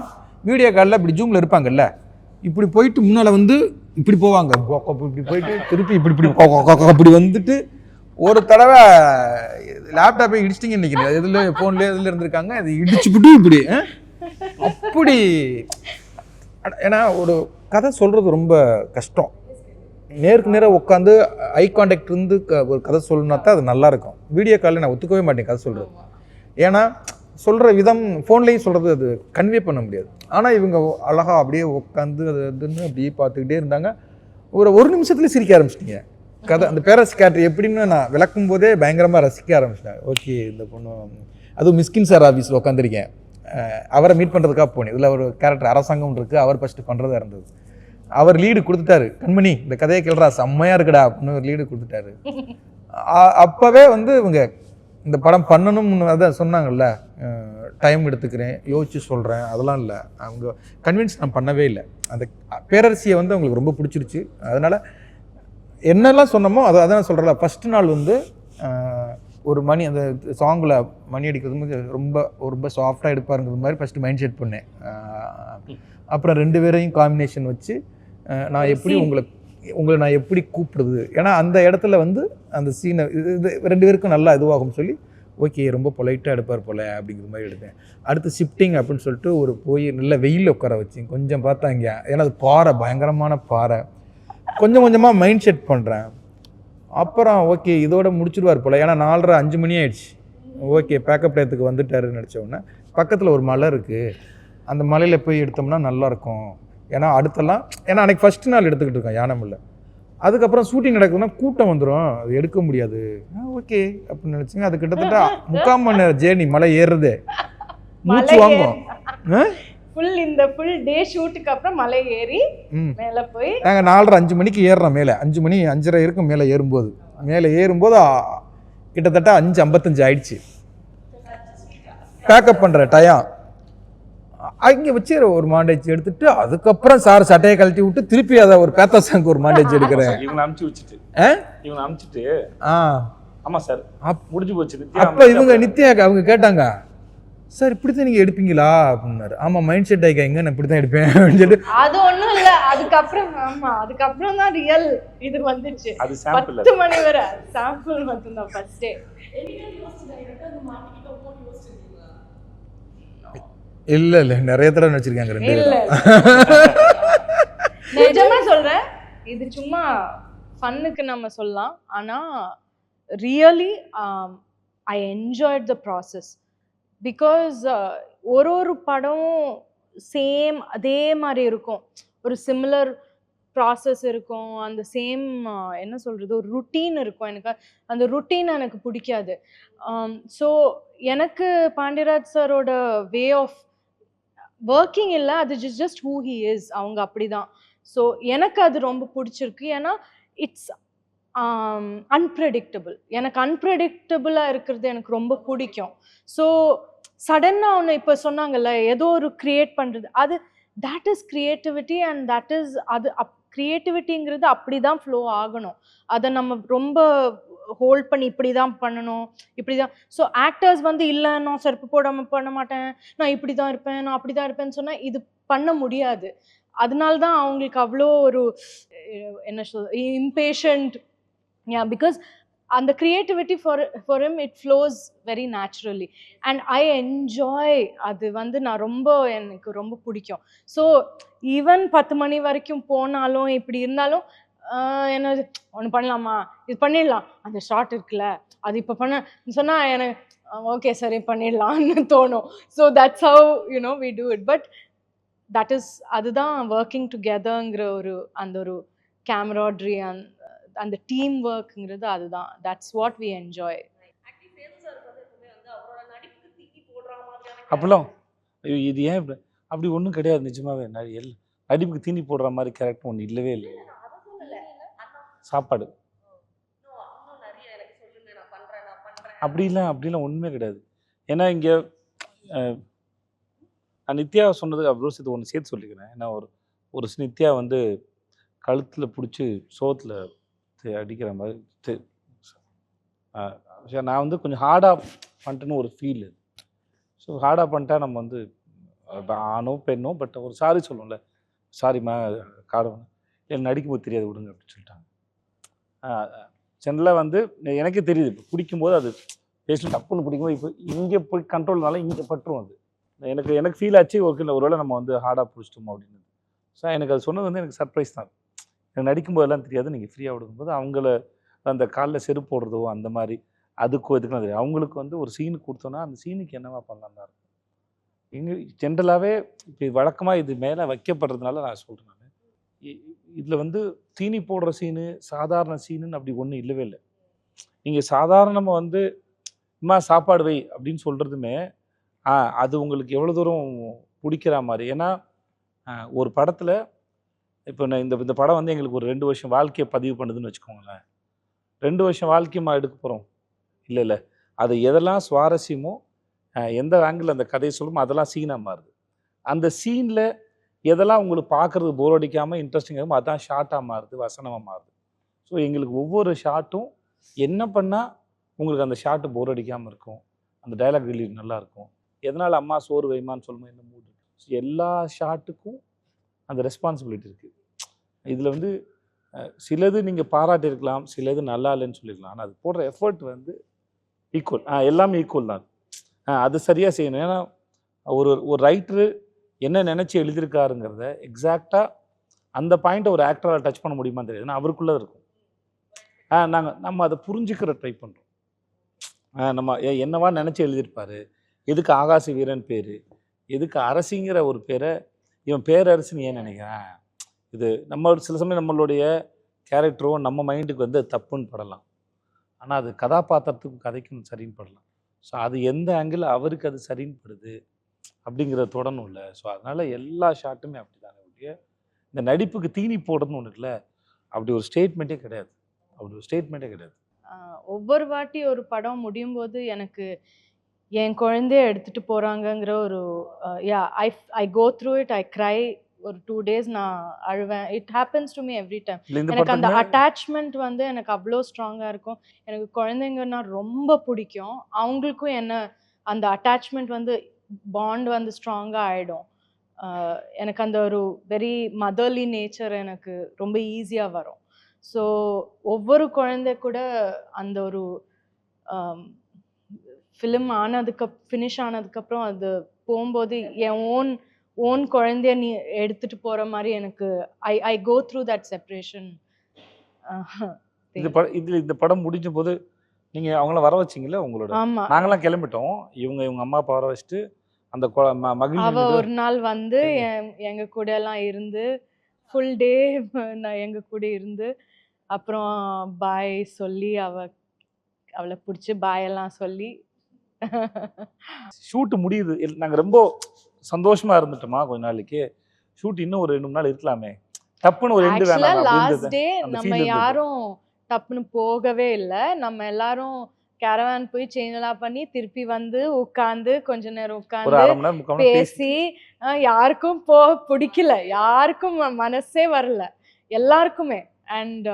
வீடியோ காலில் இப்படி ஜூமில் இருப்பாங்கல்ல, இப்படி போயிட்டு முன்னால் வந்து இப்படி போவாங்க, இப்படி போயிட்டு திருப்பி இப்படி வந்துட்டு ஒரு தடவை லேப்டாப்பை இடிச்சிட்டிங்க நினைக்கிறேன், இதில் ஃபோன்லேயே இதில் இருந்திருக்காங்க, இது இடிச்சுக்கிட்டு இப்படி அப்படி. ஏன்னா ஒரு கதை சொல்கிறது ரொம்ப கஷ்டம். நேருக்கு நேராக உட்காந்து ஐ கான்டாக்ட் இருந்து ஒரு கதை சொல்லணுன்னா தான் அது நல்லாயிருக்கும். வீடியோ காலில் நான் ஒத்துக்கவே மாட்டேன் கதை சொல்கிறது. ஏன்னா சொல்கிற விதம் ஃபோன்லேயும் சொல்கிறது அது கன்வே பண்ண முடியாது. ஆனால் இவங்க அழகாக அப்படியே உட்காந்து அது அதுன்னு அப்படியே பார்த்துக்கிட்டே இருந்தாங்க. ஒரு நிமிஷத்துலேயே சிரிக்க ஆரம்பிச்சிட்டிங்க. கதை அந்த பேரஸ் கேரக்டர் எப்படின்னு நான் விளக்கும் போதே பயங்கரமாக ரசிக்க ஆரம்பிச்சிட்டாங்க. ஓகே, இந்த பொண்ணு அதுவும் மிஸ்கின் சார் ஆஃபீஸில் உட்காந்துருக்கேன், அவரை மீட் பண்ணுறதுக்காக போனேன். இதில் ஒரு கேரக்டர் அரசாங்கம் இருக்குது, அவர் ஃபஸ்ட்டு பண்ணுறதா இருந்தது. அவர் லீடு கொடுத்துட்டாரு, கண்மணி இந்த கதையை கேள்றா செம்மையாக இருக்குடா அப்படின்னு ஒரு லீடு கொடுத்துட்டாரு. அப்போவே வந்து இவங்க இந்த படம் பண்ணணும்னு அதான் சொன்னாங்கல்ல, டைம் எடுத்துக்கிறேன், யோசிச்சு சொல்கிறேன், அதெல்லாம் இல்லை. அவங்க கன்வின்ஸ் நான் பண்ணவே இல்லை. அந்த பேரரசியை வந்து அவங்களுக்கு ரொம்ப பிடிச்சிருச்சு. அதனால் என்னெல்லாம் சொன்னமோ அதான் சொல்கிறல. ஃபஸ்ட்டு நாள் வந்து ஒரு மணி அந்த சாங்கில் மணி அடிக்கிறது ரொம்ப சாஃப்டாக எடுப்பாருங்கிறது மாதிரி ஃபஸ்ட்டு மைண்ட் செட் பண்ணேன். அப்புறம் 2 பேரையும் காம்பினேஷன் வச்சு நான் எப்படி உங்களை நான் எப்படி கூப்பிடுது, ஏன்னா அந்த இடத்துல வந்து அந்த சீனை இது 2 பேருக்கும் நல்லா இதுவாகும் சொல்லி ஓகே ரொம்ப பொலைட்டாக எடுப்பார் போல் அப்படிங்கிற மாதிரி எடுத்தேன். அடுத்து ஷிஃப்டிங் அப்படின்னு சொல்லிட்டு ஒரு போய் நல்ல வெயிலில் உட்கார வச்சு கொஞ்சம் பார்த்தாங்க, ஏன்னா அது பாறை, பயங்கரமான பாறை. கொஞ்சம் கொஞ்சமாக மைண்ட் செட் பண்ணுறேன். அப்புறம் ஓகே இதோட முடிச்சிடுவார் போல், ஏன்னா 4:30 5 மணி ஆயிடுச்சு. ஓகே பேக்கப் டயத்துக்கு வந்துட்டாருன்னு நினச்சோடனே பக்கத்தில் ஒரு மலை இருக்குது, அந்த மலையில் போய் எடுத்தோம்னா நல்லாயிருக்கும். ஏன்னா அடுத்தெல்லாம் ஏன்னா அன்றைக்கி ஃபஸ்ட்டு நாள் எடுத்துக்கிட்டு இருக்கோம் யானமில்ல, அதுக்கப்புறம் ஷூட்டிங் நடக்குதுன்னா கூட்டம் வந்துடும், அது எடுக்க முடியாது. ஓகே அப்படின்னு நினச்சிங்க. அது கிட்டத்தட்ட 3/4 மணி நேரம் ஜேர்னி, மலை ஏறுறதே மூச்சு வாங்கும். ஃபுல் டே ஷூட்டுக்கு அப்புறம் மலை ஏறி மேலே போய் நாங்கள் 4:30 5 மணிக்கு ஏறுறோம் மேலே. 5 மணி 5:30 இருக்கும் மேலே ஏறும்போது கிட்டத்தட்ட 5:55 ஆயிடுச்சு. பேக்கப் பண்ணுற டயம் அங்கே வச்சு ஒரு மாண்டேஜ் எடுத்துட்டு அதுக்கப்புறம் சார் சட்டையை கழட்டி விட்டு திருப்பி அதை ஒரு பேத்தாசாங்க ஒரு மாண்டேஜ் எடுக்கிறேன். இவங்க அனுப்பிச்சிட்டு ஆமா சார் முடிஞ்சு போச்சு. அப்போ இவங்க நித்யா அவங்க கேட்டாங்க, சார் இப்படி தான் நீங்கள் எடுப்பீங்களா அப்படின்னாரு. ஆமாம் மைண்ட் செட் ஆகிக்க எங்க நான் இப்படி தான் எடுப்பேன் அப்படின்னு சொல்லிட்டு. அது ஒன்றும் இல்லை, அதுக்கப்புறம் தான் ரியல் இது வந்துச்சு. அது சாம்பிள் 10 மணி வரை சாம்பிள் மட்டும்தான் ஃபர்ஸ்ட் டே. இல்லை நிறைய தடவை நினச்சிருக்காங்க 2 பேரும். நிஜமா சொல்கிறேன், இது சும்மா ஃபன்னுக்கு நம்ம சொல்லலாம். ஆனால் really I enjoyed the process. Because ஒரு படமும் சேம் அதே மாதிரி இருக்கும், ஒரு சிமிலர் ப்ராசஸ் இருக்கும், அந்த சேம் என்ன சொல்கிறது ஒரு ருட்டீன் இருக்கும். எனக்கு அந்த ருட்டீன் எனக்கு பிடிக்காது. ஸோ எனக்கு பாண்டியராஜ் சாரோட வே ஆஃப் ஒர்க்கிங் இல்லை, அது ஜஸ்ட் ஹூ ஹி இஸ். அவங்க அப்படி தான். ஸோ எனக்கு அது ரொம்ப பிடிச்சிருக்கு. ஏன்னா இட்ஸ் அன்பிரடிக்டபிள். எனக்கு அன்பிரடிக்டபிளாக இருக்கிறது எனக்கு ரொம்ப பிடிக்கும். ஸோ சடனாக ஒன்று இப்போ சொன்னாங்கல்ல, ஏதோ ஒரு க்ரியேட் பண்ணுறது, அது that is creativity and that is அது க்ரியேட்டிவிட்டிங்கிறது அப்படி தான் ஃப்ளோ ஆகணும். அதை நம்ம ரொம்ப ஹோல்ட் பண்ணி இப்படி தான் பண்ணணும், இப்படி தான். ஸோ ஆக்டர்ஸ் வந்து இல்லை நான் செருப்பு போடாமல் பண்ண மாட்டேன், நான் இப்படி தான் இருப்பேன், நான் அப்படி தான் இருப்பேன்னு சொன்னால் இது பண்ண முடியாது. அதனால தான் அவங்களுக்கு அவ்வளோ ஒரு என்ன சொல் impatient. Yeah, because and the creativity for him it flows very naturally and I enjoy அது வந்து நான் ரொம்ப எனக்கு ரொம்ப பிடிக்கும். ஸோ ஈவன் 10 மணி வரைக்கும் போனாலும் இப்படி இருந்தாலும் என்ன ஒன்று பண்ணலாமா, இது பண்ணிடலாம், அந்த ஷார்ட் இருக்குல்ல அது இப்போ பண்ண சொன்னால் எனக்கு ஓகே சரி பண்ணிடலான்னு தோணும். So that's how you know we do it. But that is அதுதான் ஒர்க்கிங் டுகெதர்ங்கிற ஒரு அந்த ஒரு கேமராட்ரி அந்த டீம் ஒர்க்குங்கிறது அதுதான். That's what we enjoy. அப்படிலாம் ஐயோ இது ஏன் இப்படி அப்படி ஒன்றும் கிடையாது. நிஜமாவே நடிப்புக்கு தீனி போடுற மாதிரி கேரக்டர் ஒன்று இல்லவே இல்லை. சாப்பாடு அப்படிலாம் ஒன்றுமே கிடையாது. ஏன்னா இங்கே நான் நித்யா சொன்னதுக்கு அப்புறம் இது ஒன்று சேர்த்து சொல்லிக்கிறேன். ஏன்னா ஒரு நித்யா வந்து கழுத்தில் பிடிச்சி சோத்தில் அடிக்கிற மாதிரி நான் வந்து கொஞ்சம் ஹார்டாக பண்ணிட்டேன்னு ஒரு ஃபீல். ஸோ ஹார்டாக பண்ணிட்டா நம்ம வந்து ஆணோ பெண்ணோ பட் ஒரு சாரி சொல்லுவோம்ல, சாரிம்மா காடணும் எனக்கு நடிக்கும்போது தெரியாது விடுங்க அப்படின்னு சொல்லிட்டாங்க. ஜென்ரலாக வந்து எனக்கே தெரியுது இப்போ பிடிக்கும்போது அது பேசிட்டு தப்புன்னு பிடிக்கும்போது இப்போ இங்கே போய் கண்ட்ரோல்னால இங்கே பட்டுரும். அது எனக்கு ஃபீல் ஆச்சு ஒருவேளை நம்ம வந்து ஹார்டாக பிடிச்சிட்டோம் அப்படின்னு. ஸோ எனக்கு அது சொன்னது வந்து எனக்கு சர்ப்ரைஸ் தான். எனக்கு நடிக்கும்போதெல்லாம் தெரியாது. நீங்கள் ஃப்ரீயாக விடும்போது அவங்கள அந்த காலில் செருப்பு போடுறதோ அந்த மாதிரி அதுக்கும் இதுக்கெல்லாம் தெரியும். அவங்களுக்கு வந்து ஒரு சீனு கொடுத்தோன்னா அந்த சீனுக்கு என்னவா பண்ணலாம் தான் இருக்கும். இங்கே ஜென்ரலாகவே இப்போ வழக்கமாக இது மேலே வைக்கப்படுறதுனால நான் சொல்கிறேன். நான் இதில் வந்து தீனி போடுற சீனு சாதாரண சீனுன்னு அப்படி ஒன்றும் இல்லவே இல்லை. நீங்கள் சாதாரணமாக வந்து அம்மா சாப்பாடு வை அப்படின்னு சொல்கிறதுமே அது உங்களுக்கு எவ்வளோ தூரம் பிடிக்கிற மாதிரி. ஏன்னா ஒரு படத்தில் இப்போ நான் இந்த படம் வந்து எங்களுக்கு ஒரு 2 வருஷம் வாழ்க்கையை பதிவு பண்ணுதுன்னு வச்சுக்கோங்களேன். 2 வருஷம் வாழ்க்கையமாக எடுக்க போகிறோம் இல்லை அது எதெல்லாம் சுவாரஸ்யமோ எந்த ஆங்கிள் அந்த கதையை சொல்லுமோ அதெல்லாம் சீனாக மாறுது. அந்த சீனில் எதெல்லாம் உங்களுக்கு பார்க்குறது போர் அடிக்காமல் இன்ட்ரெஸ்டிங்காகவும் அதுதான் ஷார்ட்டாக மாறுது, வசனமாக மாறுது. ஸோ எங்களுக்கு ஒவ்வொரு ஷார்ட்டும் என்ன பண்ணால் உங்களுக்கு அந்த ஷார்ட்டு போர் அடிக்காமல் இருக்கும், அந்த டைலாக் டெலிவரி நல்லாயிருக்கும், எதனால் அம்மா சோறு வைமான்னு சொல்லும்போது என்ன மூடு. ஸோ எல்லா ஷார்ட்டுக்கும் அந்த ரெஸ்பான்சிபிலிட்டி இருக்குது. இதில் வந்து சிலது நீங்கள் பாராட்டியிருக்கலாம், சிலது நல்லா இல்லைன்னு சொல்லியிருக்கலாம். ஆனால் அது போடுற எஃபர்ட் வந்து ஈக்குவல், எல்லாமே ஈக்குவல் தான். அது சரியாக செய்யணும். ஏன்னா ஒரு ரைட்டரு என்ன நினச்சி எழுதியிருக்காருங்கிறத எக்ஸாக்டாக அந்த பாயிண்ட்டை ஒரு ஆக்டரால் டச் பண்ண முடியுமா தெரியாது. ஏன்னா அவருக்குள்ளே இருக்கும். நம்ம அதை புரிஞ்சுக்கிற ட்ரை பண்ணுறோம். நம்ம என்னவா நினச்சி எழுதியிருப்பார், எதுக்கு ஆகாச வீரன் பேர், எதுக்கு அரசிங்கிற ஒரு பேரை இவன் பேரரசுன்னு ஏன் நினைக்கிறேன். இது நம்ம சில சமயம் நம்மளுடைய கேரக்டரோ நம்ம மைண்டுக்கு வந்து தப்புன்னு படலாம். ஆனால் அது கதாபாத்திரத்துக்கும் கதைக்கும் சரின்னு படலாம். ஸோ அது எந்த ஆங்கிள் அவருக்கு அது சரின்னு படுது அப்படிங்கிறத தொடணும் இல்லை. ஸோ அதனால் எல்லா ஷாட்டுமே அப்படி தானே ஒழிய இந்த நடிப்புக்கு தீனி போடுறதுன்னு ஒன்று இல்லை. அப்படி ஒரு ஸ்டேட்மெண்ட்டே கிடையாது. ஒவ்வொரு வாட்டி ஒரு படம் முடியும் போது எனக்கு என் குழந்தைய எடுத்துகிட்டு போகிறாங்கங்கிற ஒரு I go through it, I cry. ஒரு 2 days நான் அழுவேன். It happens to me every time. எனக்கு அந்த அட்டாச்மெண்ட் வந்து எனக்கு அவ்வளோ ஸ்ட்ராங்காக இருக்கும். எனக்கு குழந்தைங்கன்னா ரொம்ப பிடிக்கும். அவங்களுக்கும் என்ன அந்த அட்டாச்மெண்ட் வந்து பாண்ட் வந்து ஸ்ட்ராங்காக ஆகிடும். எனக்கு அந்த ஒரு வெரி மதர்லி நேச்சர் எனக்கு ரொம்ப ஈஸியாக வரும். ஸோ ஒவ்வொரு குழந்தை கூட அந்த ஒரு ஃபிலிம் ஃபினிஷ் ஆனதுக்கப்புறம் அது போகும்போது என் ஓன் குழந்தைய நீ எடுத்துட்டு போற மாதிரி எனக்கு ஐ கோ த்ரூ தட் செப்பரேஷன். இந்த படம் முடிஞ்ச போது நீங்க அவங்கள வர வச்சிங்கல்ல உங்களோட? ஆமா, நாங்கெல்லாம் கிளம்பிட்டோம். இவங்க அம்மா அப்பா வர வச்சுட்டு அந்த அவ ஒரு நாள் வந்து எங்க கூட எல்லாம் இருந்து ஃபுல் டே நான் எங்க கூட இருந்து அப்புறம் பாய் சொல்லி அவளை பிடிச்சி பாய் எல்லாம் சொல்லி ஷூட் முடியுது. நாங்கள் ரொம்ப சந்தோஷமா இருந்துட்டோமா கொஞ்ச நாளைக்கு. ஷூட் இன்னும் ஒரு 2-3 நாள் இருக்கலாமே, டப்புன்னு ஒரு எண்டு ஆக்சுவலா வேணாம் லாஸ்ட் டே அந்த நம்ம feel இருந்தது. யாரும் டப்புன்னு போகவே இல்லை. நம்ம எல்லாரும் கேரவான் போய் சேஞ்ச் எல்லாம் பண்ணி திருப்பி வந்து உட்காந்து கொஞ்ச நேரம் ஒரு உட்காந்து 1/2 மணி நேரம் 3/4 மணி நேரம் பேசி பேசி யாருக்கும் பிடிக்கல, யாருக்கும் மனசே வரல எல்லாருக்குமே. அண்ட்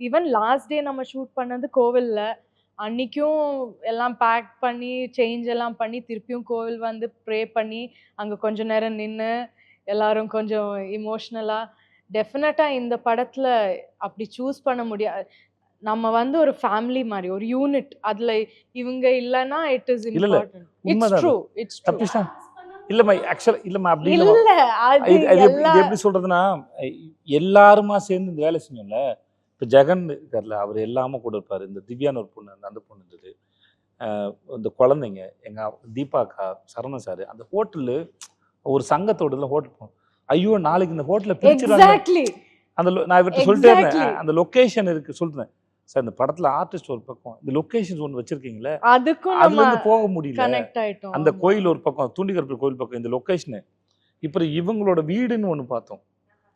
ஈவன் லாஸ்ட் டே நம்ம ஷூட் பண்ணது கோவில்ல. அன்னைக்கும் எல்லாம் பேக் பண்ணி சேஞ்ச் எல்லாம் பண்ணி திருப்பியும் கோவில் வந்து ப்ரே பண்ணி அங்கே கொஞ்ச நேரம் நின்று எல்லாரும் கொஞ்சம் இமோஷ்னலாக. டெஃபினட்டாக இந்த படத்தில் அப்படி சூஸ் பண்ண முடியாது. நம்ம வந்து ஒரு ஃபேமிலி மாதிரி ஒரு யூனிட். அதில் இவங்க இல்லைன்னா இட் இஸ் இல்ல, இம்பார்ட்டன்ட். இட்ஸ் உண்மைதான் ட்ரூ, இட்ஸ் ட்ரூ. தப்பிச்சா இல்லம்மா ஆக்சுவலா இல்லம்மா அப்படி இல்லம்மா. இல்ல அது இது எல்லா எப்படி சொல்றதுன்னா எல்லாருமா சேர்ந்து இந்த வேலை செஞ்சோம்ல. இப்போ ஜெகன் இருக்கார்ல, அவர் எல்லாமே கூட இருப்பாரு. இந்த திவ்யான்னு ஒரு பொண்ணு, அந்த பொண்ணு இருந்தது, இந்த குழந்தைங்க, எங்க தீபா அக்கா, சரவணன் சார், அந்த ஹோட்டலு ஒரு சங்கத்தோட ஹோட்டல் போனோம். ஐயோ நாளைக்கு இந்த ஹோட்டலை பிரிச்சுறாங்க. எக்ஸாக்ட்லி அந்த நான் இவர்கிட்ட சொல்லிட்டே இருந்தேன், அந்த லொக்கேஷன் இருக்கு சொல்றேன் சார், இந்த படத்துல ஆர்டிஸ்ட் ஒரு பக்கம், இந்த லொக்கேஷன்ஸ் ஒன்று வச்சிருக்கீங்களே அதுக்கும் அதுல நம்ம இருந்து போக முடியல. கனெக்ட் ஆயிட்டோம். அந்த கோயில் ஒரு பக்கம், தூண்டிகருப்பர் கோயில் பக்கம் இந்த லொக்கேஷனு. இப்போ இவங்களோட வீடுன்னு ஒன்று பார்த்தோம்.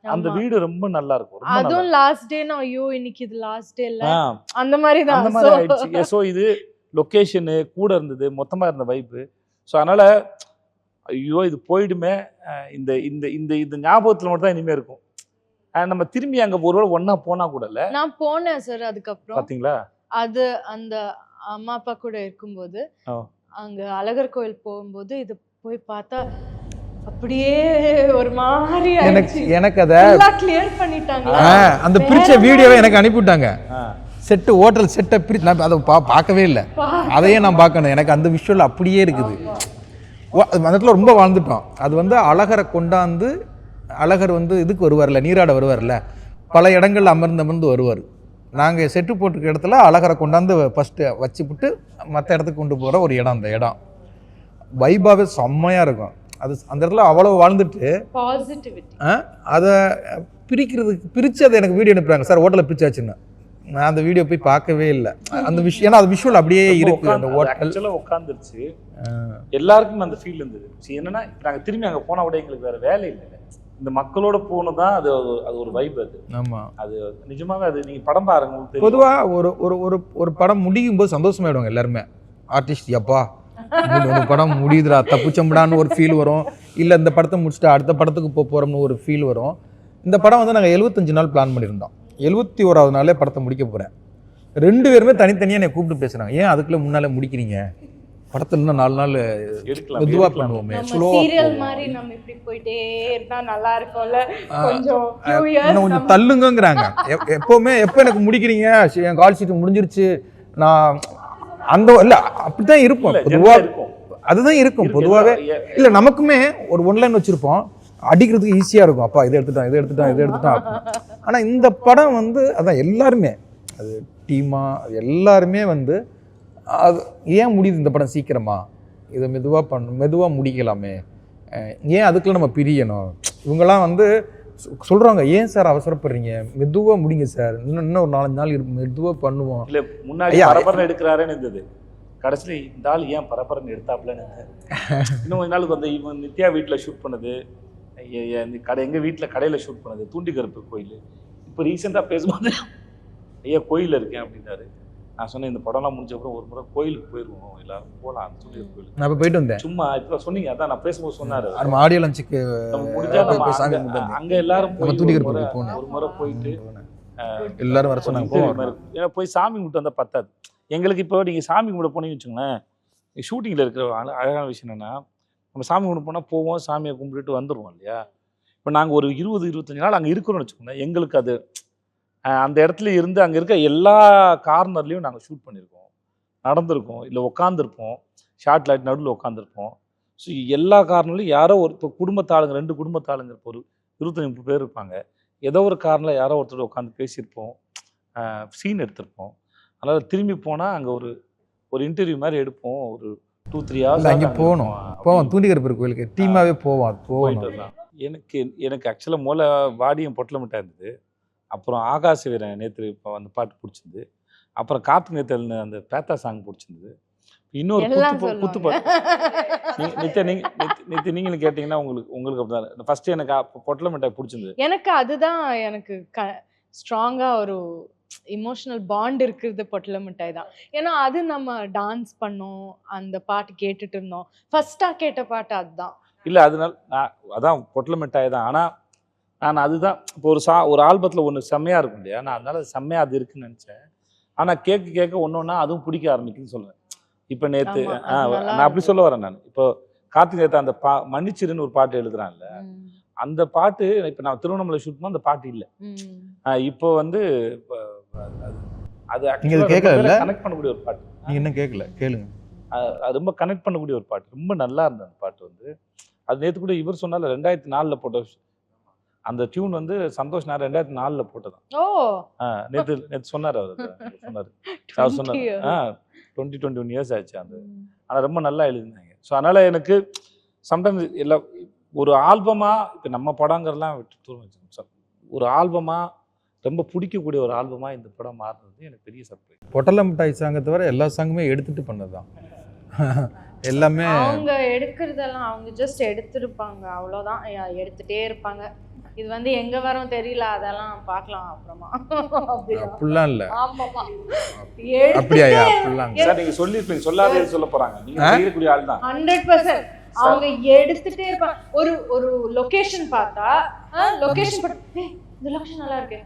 அந்த ஆமா. வீடு ரொம்ப நல்லா இருக்கும். ரொம்ப நல்லா அதுவும் லாஸ்ட் டேனா ஐயோ இன்னைக்கு இது லாஸ்ட் டே இல்ல இருக்கும். அந்த மாதிரி தான். அந்த மாதிரி ஆயிடுச்சு. ஸோ இது லொக்கேஷனு கூட இருந்தது, மொத்தமா இருந்த வைப்பு. ஸோ அதனால ஐயோ இது போயிடுமே, இந்த இந்த இந்த இந்த ஞாபகத்துல மட்டும் தான் இனிமே இருக்கும். நம்ம திரும்பி அங்க ஒருவேளை ஒண்ணா போனா கூட இல்ல. நான் போனேன் சார் அதுக்கப்புறம். பாத்தீங்களா? அது அந்த அம்மா அப்பா கூட இருக்கும்போது ஆ. அங்க அழகர் கோயில் போகும்போது இது போய் பார்த்தா அப்படியே ஒரு மாதிரி எனக்கு அதை கிளியர் பண்ணிட்டாங்க. அந்த பிரிச்ச வீடியோவை எனக்கு அனுப்பிவிட்டாங்க. ஆ. செட்டு ஹோட்டல் செட்டை பிரிச்சு நான் அதை பார்க்கவே இல்லை. அதையே நான் பார்க்கணும். எனக்கு அந்த விஷுவல் அப்படியே இருக்குது. அந்த இடத்துல ரொம்ப வாழ்ந்துட்டோம். அது வந்து அழகரை கொண்டாந்து, அழகர் வந்து இதுக்கு வருவார்ல, நீராட வருவார்ல, பல இடங்கள்ல அமர்ந்து வருவார். நாங்கள் செட்டு போட்டுருக்க இடத்துல அழகரை கொண்டாந்து ஃபஸ்ட்டு வச்சுவிட்டு மற்ற இடத்துக்கு கொண்டு போகிற ஒரு இடம். அந்த இடம் வைபாவே செம்மையாக இருக்கும். அது அந்த இடத்துல அவ்வளோ வாழ்ந்துட்டு பாசிட்டிவிட்டி அதை பிரித்து அதை எனக்கு வீடியோ அனுப்புறாங்க, சார் ஹோட்டலில் பிரிச்சாச்சுன்னு. நான் அந்த வீடியோ போய் பார்க்கவே இல்லை. அந்த விஷயம் ஏன்னா அது விஷுவல் அப்படியே இருக்கு. அந்த ஹோட்டல் உட்காந்துருச்சு, எல்லாருக்கும் அந்த ஃபீல் இருந்தது. என்னன்னா நாங்கள் திரும்பி அங்கே போனா கூட எங்களுக்கு வேற வேலை இல்லை. இந்த மக்களோட போனதான் அது அது ஒரு வைப். அது ஆமாம், அது நிஜமாவே அது நீங்கள் படம் பாருங்க. பொதுவாக ஒரு ஒரு ஒரு படம் முடியும் போது சந்தோஷமாயிடுவாங்க எல்லாருமே. ஆர்டிஸ்ட் எப்பா படம் முடியுதுடா தப்புச்சம்படான்னு ஒரு ஃபீல் வரும். இல்லை இந்த படத்தை முடிச்சுட்டு அடுத்த படத்துக்கு போகிறோம்னு ஒரு ஃபீல் வரும். இந்த படம் வந்து நாங்கள் 75 நாள் பிளான் பண்ணியிருந்தோம். 71வது நாளே படத்தை முடிக்க போகிறேன். 2 பேருமே தனித்தனியாக என்னை கூப்பிட்டு பேசுகிறாங்க, ஏன் அதுக்குள்ளே முன்னாலே முடிக்கிறீங்க, படத்தில் இன்னும் 4 நாள் மெதுவாக பண்ணுவோமே, சீரியல் மாதிரி நம்ம இப்படி போயிட்டே இருந்தா நல்லா இருக்கும்ல, கொஞ்சம் few years இன்னும் கொஞ்சம் தள்ளுங்கிறாங்க. எப்போவுமே எப்போ எனக்கு முடிக்கிறீங்க, என் கால் ஷீட் முடிஞ்சிருச்சு, நான் அந்த இல்லை அப்படித்தான் இருப்போம் பொதுவாக. அதுதான் இருக்கும் பொதுவாகவே. இல்லை நமக்குமே ஒரு ஒன்லைன் வச்சுருப்போம், அடிக்கிறதுக்கு ஈஸியாக இருக்கும். அப்பா இதை எடுத்துட்டான். ஆனால் இந்த படம் வந்து அதான் எல்லாருமே, அது டீமாக அது எல்லாருமே வந்து அது ஏன் முடியுது இந்த படம் சீக்கிரமா, இதை மெதுவாக முடிக்கலாமே, ஏன் அதுக்குள்ள நம்ம பிரியணும். இவங்கெல்லாம் வந்து சொல்கிறாங்க, ஏன் சார் அவசரப்படுறீங்க, மெதுவாக முடிங்க சார், இன்னும் ஒரு 4-5 நாள் இருக்கும், மெதுவாக பண்ணுவோம். இல்லை முன்னாடி பரபரன்னு எடுக்கிறாருன்னு இருந்தது, கடைசியில் இந்த ஆள் ஏன் பரபரன்னு எடுத்தாப்புலன்னு இன்னும் கொஞ்ச நாளுக்கு வந்து இவன் நித்யா வீட்டில் ஷூட் பண்ணது, எங்கள் வீட்டில் கடையில் ஷூட் பண்ணது, தூண்டிகருப்பு கோயில். இப்போ ரீசெண்டாக பேசும்போது ஐயா கோயிலில் இருக்கேன் அப்படின்னாரு. நான் சொன்னேன் இந்த படம்லாம் முடிஞ்ச அப்புறம் ஒரு முறை கோயிலுக்கு போயிடுவோம், எல்லாரும் போகலாம் தூண்டிகர் கோயிலுக்கு. நான் இப்போ போயிட்டு வந்தேன். சும்மா இப்போ சொன்னீங்க, அதான் நான் பேசும்போது சொன்னார், நம்ம ஆடியோ லஞ்சுக்கு அங்கே எல்லாரும் தூண்டிகர் போனோம், ஒரு முறை போயிட்டு எல்லாரும் வர சொன்னாங்க. ஏன்னா போய் சாமி கும்பிட்டு வந்தால் பத்தாது எங்களுக்கு. இப்போ நீங்கள் சாமி கும்பிட போனீங்கன்னு வச்சுங்களேன், ஷூட்டிங்கில் இருக்கிற அழகான விஷயம் என்னென்னா, நம்ம சாமி கும்பிட போனால் போவோம், சாமியை கும்பிட்டுட்டு வந்துடுவோம் இல்லையா. இப்போ நாங்கள் ஒரு 20-25 நாள் அங்கே இருக்கிறோம்னு வச்சுக்கோங்களேன், எங்களுக்கு அது அந்த இடத்துல இருந்து அங்கே இருக்க எல்லா கார்னர்லேயும் நாங்கள் ஷூட் பண்ணியிருக்கோம், நடந்திருக்கோம், இல்லை உட்காந்துருப்போம், ஷார்ட் லைட் நடுவில் உட்காந்துருப்போம். ஸோ எல்லா கார்னர்லையும் யாரோ ஒரு இப்போ குடும்பத்தாளுங்க 2 குடும்பத்தாளுங்க ஒரு 25-30 பேர் இருப்பாங்க, ஏதோ ஒரு கார்னில் யாரோ ஒருத்தர் உட்காந்து பேசியிருப்போம், சீன் எடுத்திருப்போம். அதனால் திரும்பி போனால் அங்கே ஒரு இன்டர்வியூ மாதிரி எடுப்போம், ஒரு 2-3 hours அங்கே போவோம் தூண்டிகருப்பர் கோயிலுக்கு டீமாகவே போவோம். எனக்கு ஆக்சுவலாக மூல வாடியும் பொட்டலமிட்டா இருந்தது. அப்புறம் ஆகாச வீரன் நேற்று இப்போ அந்த பாட்டு பிடிச்சிருந்து, அப்புறம் காத்து நேத்தல்னு அந்த பேத்தா சாங் பிடிச்சிருந்தது. இன்னொரு எல்லாம் குத்து பாட்டு நித்யா நீங்களும் கேட்டீங்கன்னா உங்களுக்கு அப்படிதான். ஃபர்ஸ்ட் எனக்கு பொட்டல மிட்டாய் பிடிச்சிருந்தது. எனக்கு அதுதான் எனக்கு ஸ்ட்ராங்கா ஒரு இமோஷனல் பாண்ட் இருக்கிறது பொட்டல மிட்டாய் தான். ஏன்னா அது நம்ம டான்ஸ் பண்ணோம், அந்த பாட்டு கேட்டுட்டு இருந்தோம். ஃபர்ஸ்டா கேட்ட பாட்டு அதுதான். இல்ல அதனால அதான் பொட்டல மிட்டாய் தான். ஆனா நான் அதுதான் இப்போ ஒரு ஆல்பத்தில் ஒன்று செம்மையாக இருக்கும் இல்லையா, நான் அதனால செம்மையாக அது இருக்குன்னு நினச்சேன். ஆனால் கேட்க ஒன்றா அதுவும் பிடிக்க ஆரம்பிக்குன்னு சொல்லுவேன். இப்போ நேற்று நான் அப்படி சொல்ல வரேன். நான் இப்போ கார்த்திக் நேற்று அந்த மன்னிச்சிருன்னு ஒரு பாட்டு எழுதுறான்ல, அந்த பாட்டு இப்போ நான் திருவண்ணாமலை ஷூட் பண்ண அந்த பாட்டு இல்லை. இப்போ வந்து அது கனெக்ட் பண்ணக்கூடிய ஒரு பாட்டு. நீங்க என்ன கேட்கல, கேளுங்க. அது ரொம்ப கனெக்ட் பண்ணக்கூடிய ஒரு பாட்டு, ரொம்ப நல்லா இருந்தது அந்த பாட்டு. வந்து அது நேற்று கூட இவர் சொன்னால 2004 போட்ட அந்த டியூன் வந்து சந்தோஷ் நான் 2004 போட்டதான். நேற்று சொன்னார் அவர் சொன்னார் 21 இயர்ஸ் ஆச்சு அந்த. ஆனால் ரொம்ப நல்லா எழுதினாங்க. ஸோ அதனால எனக்கு சம்டைம்ஸ் எல்லாம் ஒரு ஆல்பமா இப்போ நம்ம படங்கிறலாம் விட்டு ஒரு ஆல்பமா ரொம்ப பிடிக்கக்கூடிய ஒரு ஆல்பமா இந்த படம் மாறுறது எனக்கு பெரிய சர்ப்ரைஸ். பொட்டல மிட்டாய் சாங்கை தவிர எல்லா சாங்குமே எடுத்துட்டு பண்ணதுதான். எல்லாமே அவங்க எடுக்கிறதெல்லாம் அவங்க ஜஸ்ட் எடுத்திருப்பாங்க, அவ்வளோதான். எடுத்துட்டே இருப்பாங்க. இது வந்து எங்க வரும் தெரியல, அதெல்லாம் பார்க்கலாம் அப்புறமா. அப்படிலாம் இல்ல. ஆமாமா, அப்படியா? அப்படிலாம் சார் நீங்க சொல்லிருப்பீங்க, சொல்லாதே சொல்ல போறாங்க. நீங்க செய்யக்கூடிய ஆள் தான் 100%. அவங்க எடுத்துட்டே இருப்பாங்க. ஒரு லொகேஷன் பார்த்தா லொகேஷன் இந்த லொகேஷன் நல்லா இருக்கு,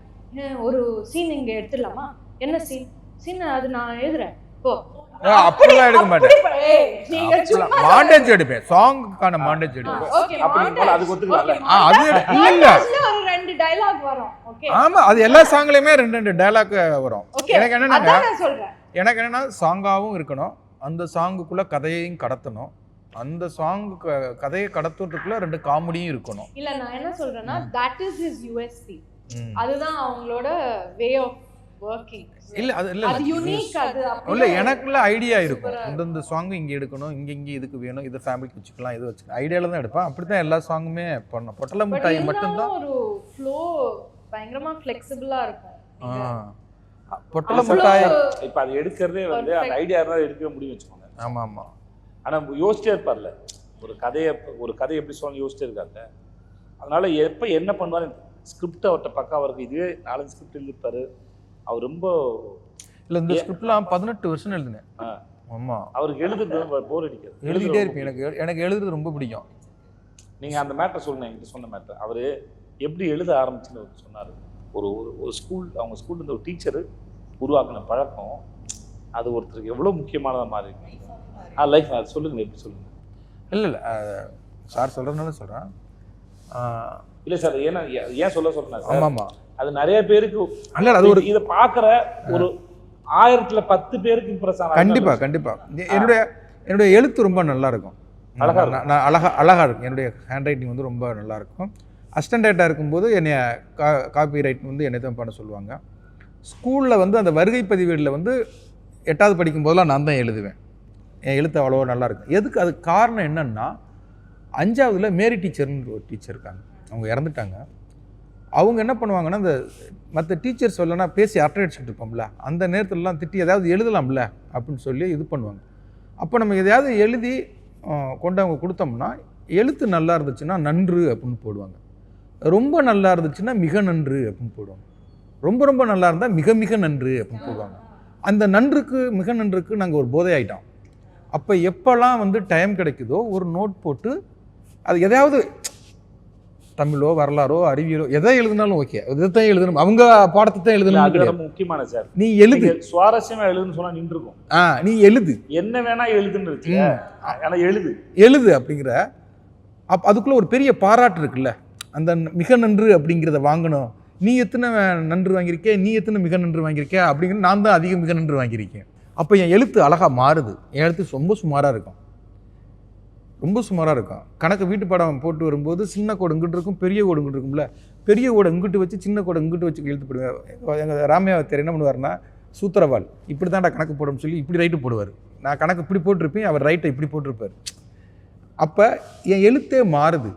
ஒரு சீன் இங்க எடுத்துடலாமா, என்ன சீன் அது நான் எழுதுறேன் போ. அப்படிலாம் எடுக்க மாட்டேன். மாண்டேஜ் எடுப்பேன், சாங்குக்கான மாண்டேஜ் எடுப்பேன். அதுக்கு ஒத்துக்கலாம். அது இல்ல, ஒரு 2 டயலாக் வரும். ஓகே, ஆமா, அது எல்லா சாங்லயுமே 2 டயலாக் வரும். எனக்கு என்னன்னா சாங்காவும் இருக்கணும், அந்த சாங்குக்குள்ள கதையையும் கடத்தணும், அந்த சாங் கதையை கடத்துறதுக்குள்ள 2 காமெடியும் இருக்கணும். இல்ல நான் என்ன சொல்றேன்னா that is his USP. அதுதான் அவங்களோட வே ஆஃப் வர்க்கிங். இல்ல அது இல்ல, அது யூனிக். அது இல்ல, எனக்குள்ள ஐடியா இருக்கும், இந்த சாங் இங்க எடுக்கணும், இங்க இதுக்கு வேணும், இது ஃபேமிலிக்கு வச்சுக்கலாம், இது வச்சுக்கலாம், ஐடியால தான் எடுப்பேன். அப்படிதான் எல்லா சாங்குமே பண்ணோம். பொட்டல மிட்டாய் மட்டும்தான் ஒரு ஃப்ளோ பயங்கரமா ஃப்ளெக்சிபிளா இருக்கும். பொட்டல மிட்டாய் இப்ப அது எடுக்கிறதே வந்து அந்த ஐடியா இருந்தா எடுக்க முடியும் வச்சுக்கோங்க. ஆமா ஆமா. ஆனா யோசிச்சே இருப்பார்ல, ஒரு கதை எப்படி சொல்லணும் யோசிச்சே இருக்காங்க. அதனால எப்ப என்ன பண்ணுவாரு, ஸ்கிரிப்ட் அவர்கிட்ட பக்காவா இருக்கு. இதுவே 4 ஸ்கிரிப்ட் எழுதிருப்பாரு அவர். ரொம்ப இல்ல, இந்த ஸ்கிரிப்ட்லாம் 18 வருஷம் எழுதினேன். ஆமா, அவருக்கு எழுதுறது போர் அடிக்காது, எழுதிட்டே இருப்பேன். எனக்கு எழுதுறது ரொம்ப பிடிக்கும். நீங்க அந்த மேட்டர் சொல்லுங்க, என்கிட்ட சொன்ன மேட்டர். அவரு எப்படி எழுத ஆரம்பிச்சுன்னு சொன்னாரு. ஒரு ஸ்கூல், அவங்க ஸ்கூல்ல இருந்து ஒரு டீச்சர் உருவாக்கின பழக்கம் அது ஒருத்தருக்கு எவ்வளவு முக்கியமானதா மாறி இருக்கு. லைஃப் அது சொல்லுங்க, எப்படி சொல்லுங்க. இல்ல சார் சொல்றதுனால சொல்றேன். இல்ல சார், ஏன் சொல்றேன். ஆமாமா, அது நிறைய பேருக்கு அல்ல, அது ஒரு இதை பார்க்குற ஒரு 1000ல் 10 பேருக்கு இம்ப்ரெஸ் ஆகும். கண்டிப்பா. என்னுடைய எழுத்து ரொம்ப நல்லா இருக்கும், அழகா இருக்கும். என்னுடைய ஹேண்ட் ரைட்டிங் வந்து ரொம்ப நல்லா இருக்கும். அசிஸ்டன்ட் ரைட்டராக இருக்கும்போது என்னைய காப்பி ரைட் வந்து என்னை தான் பண்ண சொல்லுவாங்க. ஸ்கூலில் வந்து அந்த வருகை பதிவேடில் வந்து 8வது படிக்கும் போதெல்லாம் நான் தான் எழுதுவேன். என் எழுத்து அவ்வளோ நல்லா இருக்கும். எதுக்கு? அதுக்கு காரணம் என்னன்னா, 5வதுல மேரி டீச்சர்னு ஒரு டீச்சர் இருக்காங்க, அவங்க இறந்துட்டாங்க. அவங்க என்ன பண்ணுவாங்கன்னா, அந்த மற்ற டீச்சர்ஸ் சொல்லனா பேசி அரட்டை அடிச்சுட்டு இருப்போம்ல, அந்த நேரத்துலலாம் திட்டி ஏதாவது எழுதலாம்ல அப்படின்னு சொல்லி இது பண்ணுவாங்க. அப்போ நம்ம எதையாவது எழுதி கொண்டு அவங்க கொடுத்தோம்னா, எழுத்து நல்லா இருந்துச்சுன்னா நன்று அப்படின்னு போடுவாங்க, ரொம்ப நல்லா இருந்துச்சுன்னா மிக நன்று அப்படின்னு போடுவாங்க, ரொம்ப நல்லா இருந்தால் மிக மிக நன்று அப்படின்னு போடுவாங்க. அந்த நன்றுக்கு மிக நன்றுக்கு நாங்கள் ஒரு போதை ஆகிட்டோம். அப்போ எப்போல்லாம் வந்து டைம் கிடைக்குதோ ஒரு நோட் போட்டு அது எதையாவது தமிழோ வரலாறோ அறிவியலோ எதை எழுதினாலும் ஓகே, இதைத்தான் எழுதணும், அவங்க பாடத்தை தான் எழுதணும். முக்கியமான சார், நீ எழுது, சுவாரஸ்யமா எழுதுன்னு சொன்னா நின்றுக்கும். நீ எழுது, என்ன வேணா எழுதுன்னு இருக்கு, ஆனா எழுது அப்படிங்கிற அதுக்குள்ள ஒரு பெரிய பாராட்டு இருக்குல்ல. அந்த மிக நன்று அப்படிங்கிறத வாங்கணும். நீ எத்தனை நன்று வாங்கியிருக்கே, நீ எத்தனை மிக நன்று வாங்கியிருக்கே அப்படிங்கிற, நான் தான் அதிக மிக நன்று வாங்கியிருக்கேன். அப்போ என் எழுத்து அழகாக மாறுது. என் எழுத்து ரொம்ப சுமாராக இருக்கும், கணக்கு வீட்டு பாடம் போட்டு வரும்போது சின்ன கோடு இங்கிட்டு இருக்கும், பெரிய கோடு இங்கிட்டு இருக்கும்ல, பெரிய கோடை இங்கிட்டு வச்சு சின்ன கோடை இங்கிட்டு வச்சு எழுத்து போடுவேன். எங்கள் ராமையாவத்தர் என்ன பண்ணுவார்னா, சூத்திரவாள் இப்படி தான்டா கணக்கு போடணும்னு சொல்லி இப்படி ரைட்டு போடுவார். நான் கணக்கு இப்படி போட்டிருப்பேன், அவர் ரைட்டை இப்படி போட்டிருப்பார். அப்போ என் எழுத்தே மாறுது.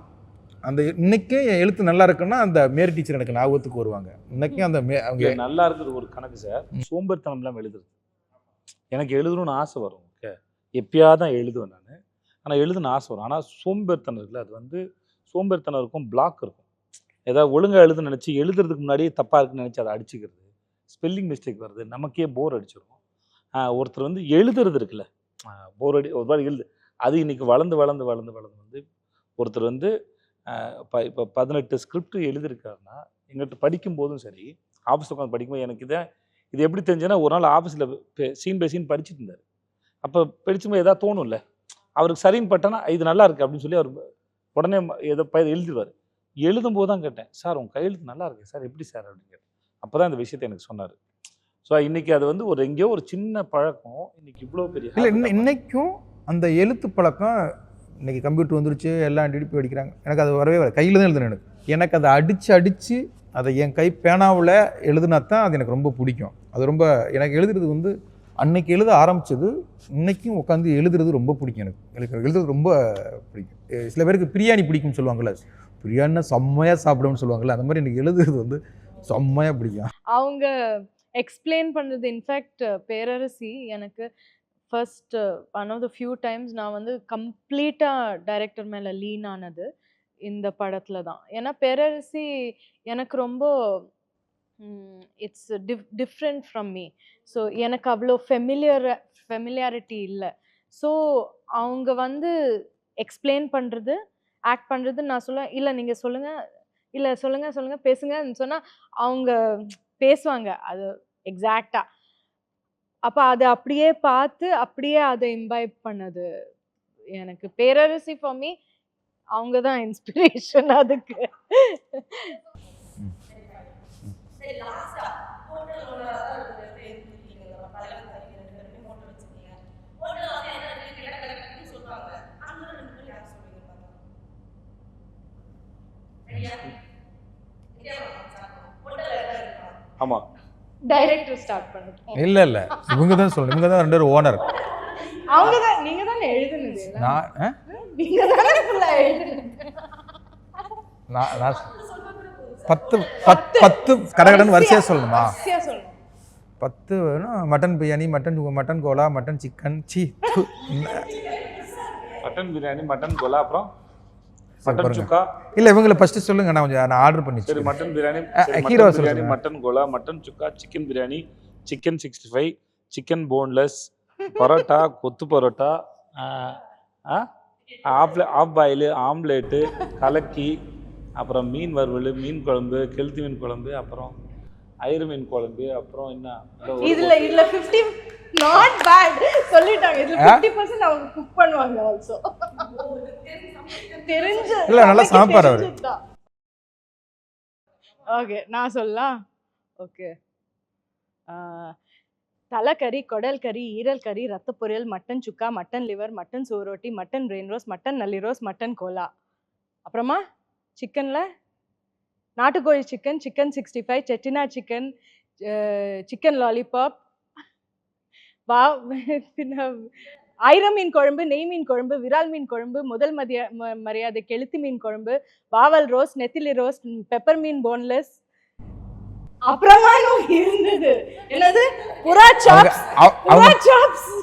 அந்த இன்னைக்கே என் எழுத்து நல்லா இருக்குன்னா அந்த மேரி டீச்சர் எனக்கு ஞாபகத்துக்கு வருவாங்க. இன்னைக்கும் அந்த அவங்க நல்லா இருக்குது ஒரு கணக்கு சார். சோம்பேறித்தனம் இல்லாமல் எழுதுறது எனக்கு எழுதணும்னு ஆசை வரும். ஓகே, எப்பயாவது தான் எழுதுவேன் நான். ஆனால் எழுதுன ஆசை வரும். ஆனால் சோம்பேறித்தனம் இருக்குல்ல, அது வந்து சோம்பேறித்தனம் இருக்கும், பிளாக் இருக்கும். ஏதாவது ஒழுங்காக எழுதுன்னு நினச்சி எழுதுறதுக்கு முன்னாடியே தப்பாக இருக்குன்னு நினச்சி அதை அடிச்சுக்கிறது, ஸ்பெல்லிங் மிஸ்டேக் வருது, நமக்கே போர் அடிச்சிடும். ஒருத்தர் வந்து எழுதுறது இருக்குல்ல, போர் ஒரு மாதிரி எழுது, அது இன்னைக்கு வளர்ந்து வளர்ந்து வளர்ந்து வளர்ந்து வந்து ஒருத்தர் வந்து இப்போ 18 ஸ்கிரிப்ட் எழுதியிருக்காருன்னா, எங்கள்கிட்ட படிக்கும்போதும் சரி, ஆஃபீஸில் உட்காந்து படிக்கும்போது எனக்கு இது எப்படி தெரிஞ்சுன்னா, ஒரு நாள் ஆஃபீஸில் சீன் பை சீன் படிச்சுட்டு இருந்தார். அப்போ படிச்சும்போது எதாவது தோணும்ல, அவருக்கு சரின்னு பட்டனா இது நல்லா இருக்குது அப்படின்னு சொல்லி அவர் உடனே எதை எழுதிடுவார். எழுதும்போது தான் கேட்டேன், சார் உங்கள் கையெழுத்து நல்லா இருக்கு சார், எப்படி சார் அப்படின்னு கேட்டேன். அப்போ தான் இந்த விஷயத்தை எனக்கு சொன்னார். ஸோ இன்றைக்கி அது வந்து ஒரு எங்கேயோ ஒரு சின்ன பழக்கம் இன்றைக்கி இவ்வளோ பெரிய இல்லை. இன்னைக்கும் அந்த எழுத்து பழக்கம், இன்றைக்கி கம்ப்யூட்டர் வந்துருச்சு, எல்லாம் டிடிபி அடிக்கிறாங்க, எனக்கு அது வரவே வர கையில் தான் எழுதுனேன். எனக்கு அதை அடித்து அதை என் கை பேனாவில் எழுதுனா தான் அது எனக்கு ரொம்ப பிடிக்கும். அது ரொம்ப எனக்கு எழுதுறது வந்து அன்னைக்கு எழுத ஆரம்பித்தது இன்றைக்கும் உட்காந்து எழுதுறது ரொம்ப பிடிக்கும். எனக்கு எழுதுறது ரொம்ப பிடிக்கும். சில பேருக்கு பிரியாணி பிடிக்கும்னு சொல்லுவாங்கள்ல, பிரியாணினா செம்மையாக சாப்பிடும்னு சொல்லுவாங்கள்ல, அந்த மாதிரி எனக்கு எழுதுறது வந்து செம்மையாக பிடிக்கும். அவங்க எக்ஸ்பிளைன் பண்ணுறது, இன்ஃபேக்ட் பேரரசி எனக்கு first one of the few times நான் வந்து கம்ப்ளீட்டாக டைரக்டர் மேலே லீன் ஆனது இந்த படத்தில் தான். ஏன்னா பேரரசி எனக்கு ரொம்ப it's different from me. So எனக்கு அவ்வளோ ஃபெமிலியாரிட்டி இல்லை. ஸோ அவங்க வந்து எக்ஸ்பிளைன் பண்ணுறது, ஆக்ட் பண்ணுறது, நான் சொல்லுவேன் இல்லை நீங்கள் சொல்லுங்கள், இல்லை சொல்லுங்கள் பேசுங்கன்னு சொன்னால் அவங்க பேசுவாங்க அது எக்ஸாக்டாக. அப்போ அதை அப்படியே பார்த்து அப்படியே அதை இம்பைப் பண்ணது எனக்கு பேரரசி. ஃபார் மீ அவங்க தான் இன்ஸ்பிரேஷன் அதுக்கு. ஆமாம், டைரக்டர் ஸ்டார்ட் பண்ணிட்டோம். இல்லை இவங்க தான் சொல்லணும், இவங்க தான் 2 பேரும் ஓனர். அவங்க தான், நீங்க தானே எழுதுனது, நான் நீங்க தானே ஃபுல்லா எழுதுனது. நான் 10 கடகடன் வரிசையாக சொல்லணுமா? 10 வேணும். மட்டன் பிரியாணி, மட்டன் கோலா, mutton chicken, mutton biryani, mutton கோலா, அப்புறம் மட்டன் சுக்கா. இல்லை இவங்களை ஃபஸ்ட்டு சொல்லுங்க, நான் ஆர்டர் பண்ணி. சரி, mutton biryani, hero biryani, mutton கோலா, மட்டன் சுக்கா, chicken biryani, chicken 65, chicken boneless, parotta, கொத்து பரோட்டா, ஆஃப் பாயில், ஆம்லேட்டு, கலக்கி, அப்புறம் மீன் வறுவல், மீன் குழம்பு, கெளுத்தி மீன் குழம்பு, அப்புறம் ஐரு மீன் குழம்பு, அப்புறம் என்ன இதுல 50 நாட் பேட் சொல்லிட்டாங்க. இதுல 50% அவங்க குக் பண்ணுவாங்க ஆல்சோ. தெரிஞ்சு இல்ல நல்லா சாம்பார் அவரு. ஓகே நான் சொல்லலாம். ஓகே, தலைக்கறி, குடல் கறி, ஈரல் கறி, ரத்த பொரியல், மட்டன் சுக்கா, மட்டன் லிவர், மட்டன் சோரோட்டி, மட்டன் பிரெயின் ரோஸ், மட்டன் நல்லி ரோஸ், மட்டன் கோலா. அப்புறமா சிக்கன்ல நாட்டுக்கோழி chicken, chicken 65, Chettinad chicken, chicken lollipop, ஐர மீன் குழம்பு, நெய் மீன் குழம்பு, விரால் மீன் குழம்பு, முதல் மரியாதை கெளுத்தி மீன் குழம்பு, வாவல் ரோஸ், நெத்திலி ரோஸ், பெப்பர் மீன் போன்லெஸ். அப்புறமா இருந்தது என்னது, புறா சாப்ஸ்.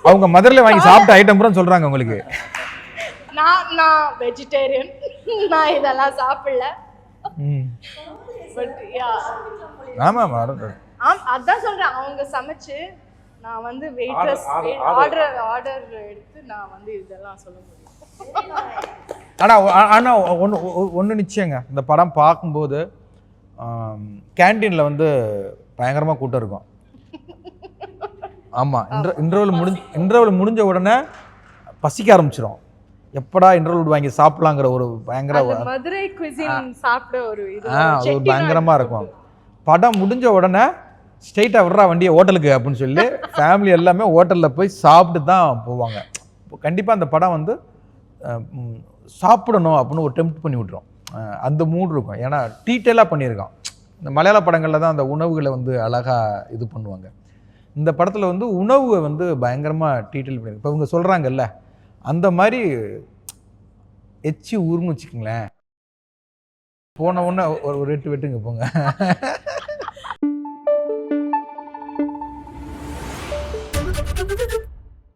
அவங்க மதுரையில வாங்கி சாப்பிட்ட ஐட்டம் பூரா சொல்றாங்க உங்களுக்கு. நான் வெஜிடேரியன், நான் இதெல்லாம் சாப்பிடல. பட் யா, ஆமா அதான் சொல்றேன். அவங்க சமைச்சு நான் வந்து வெயிட்ரஸ் ஆர்டர் எடுத்து நான் வந்து இதெல்லாம் சொல்ல முடியும். ஆனா ஒன்று நிச்சயங்க, இந்த படம் பார்க்கும்போது கேன்டீனில் வந்து பயங்கரமாக கூட்டம் இருக்கும். ஆமாம், இன்டர்வல் முடிஞ்ச உடனே பசிக்க ஆரம்பிச்சிடும். எப்படா இன்டர்வல் வாங்கி சாப்பிடலாங்கிற ஒரு பயங்கர மதுரை குசின் சாப்பிட ஒரு அது பயங்கரமாக இருக்கும். படம் முடிஞ்ச உடனே ஸ்ட்ரெயிட்டாக விட்றா வண்டியை ஹோட்டலுக்கு அப்படின்னு சொல்லி ஃபேமிலி எல்லாமே ஹோட்டலில் போய் சாப்பிட்டு தான் போவாங்க. கண்டிப்பாக அந்த படம் வந்து சாப்பிடணும் அப்படின்னு ஒரு டெம்ப்ட் பண்ணி விட்டுரும். அந்த மூட் இருக்கும். ஏன்னா டீட்டெயிலாக பண்ணியிருக்கான். இந்த மலையாள படங்களில் தான் அந்த உணவுகளை வந்து அழகாக இது பண்ணுவாங்க. இந்த படத்தில் வந்து உணவை வந்து பயங்கரமாக டீட்டெயில் பண்ணியிருக்கு. இப்போ இவங்க சொல்கிறாங்கல்ல, அந்த மாதிரி எச்சி ஊருன்னு வச்சுக்கோங்களேன். போன உடனே ஒரு வெட்டுங்க போங்க.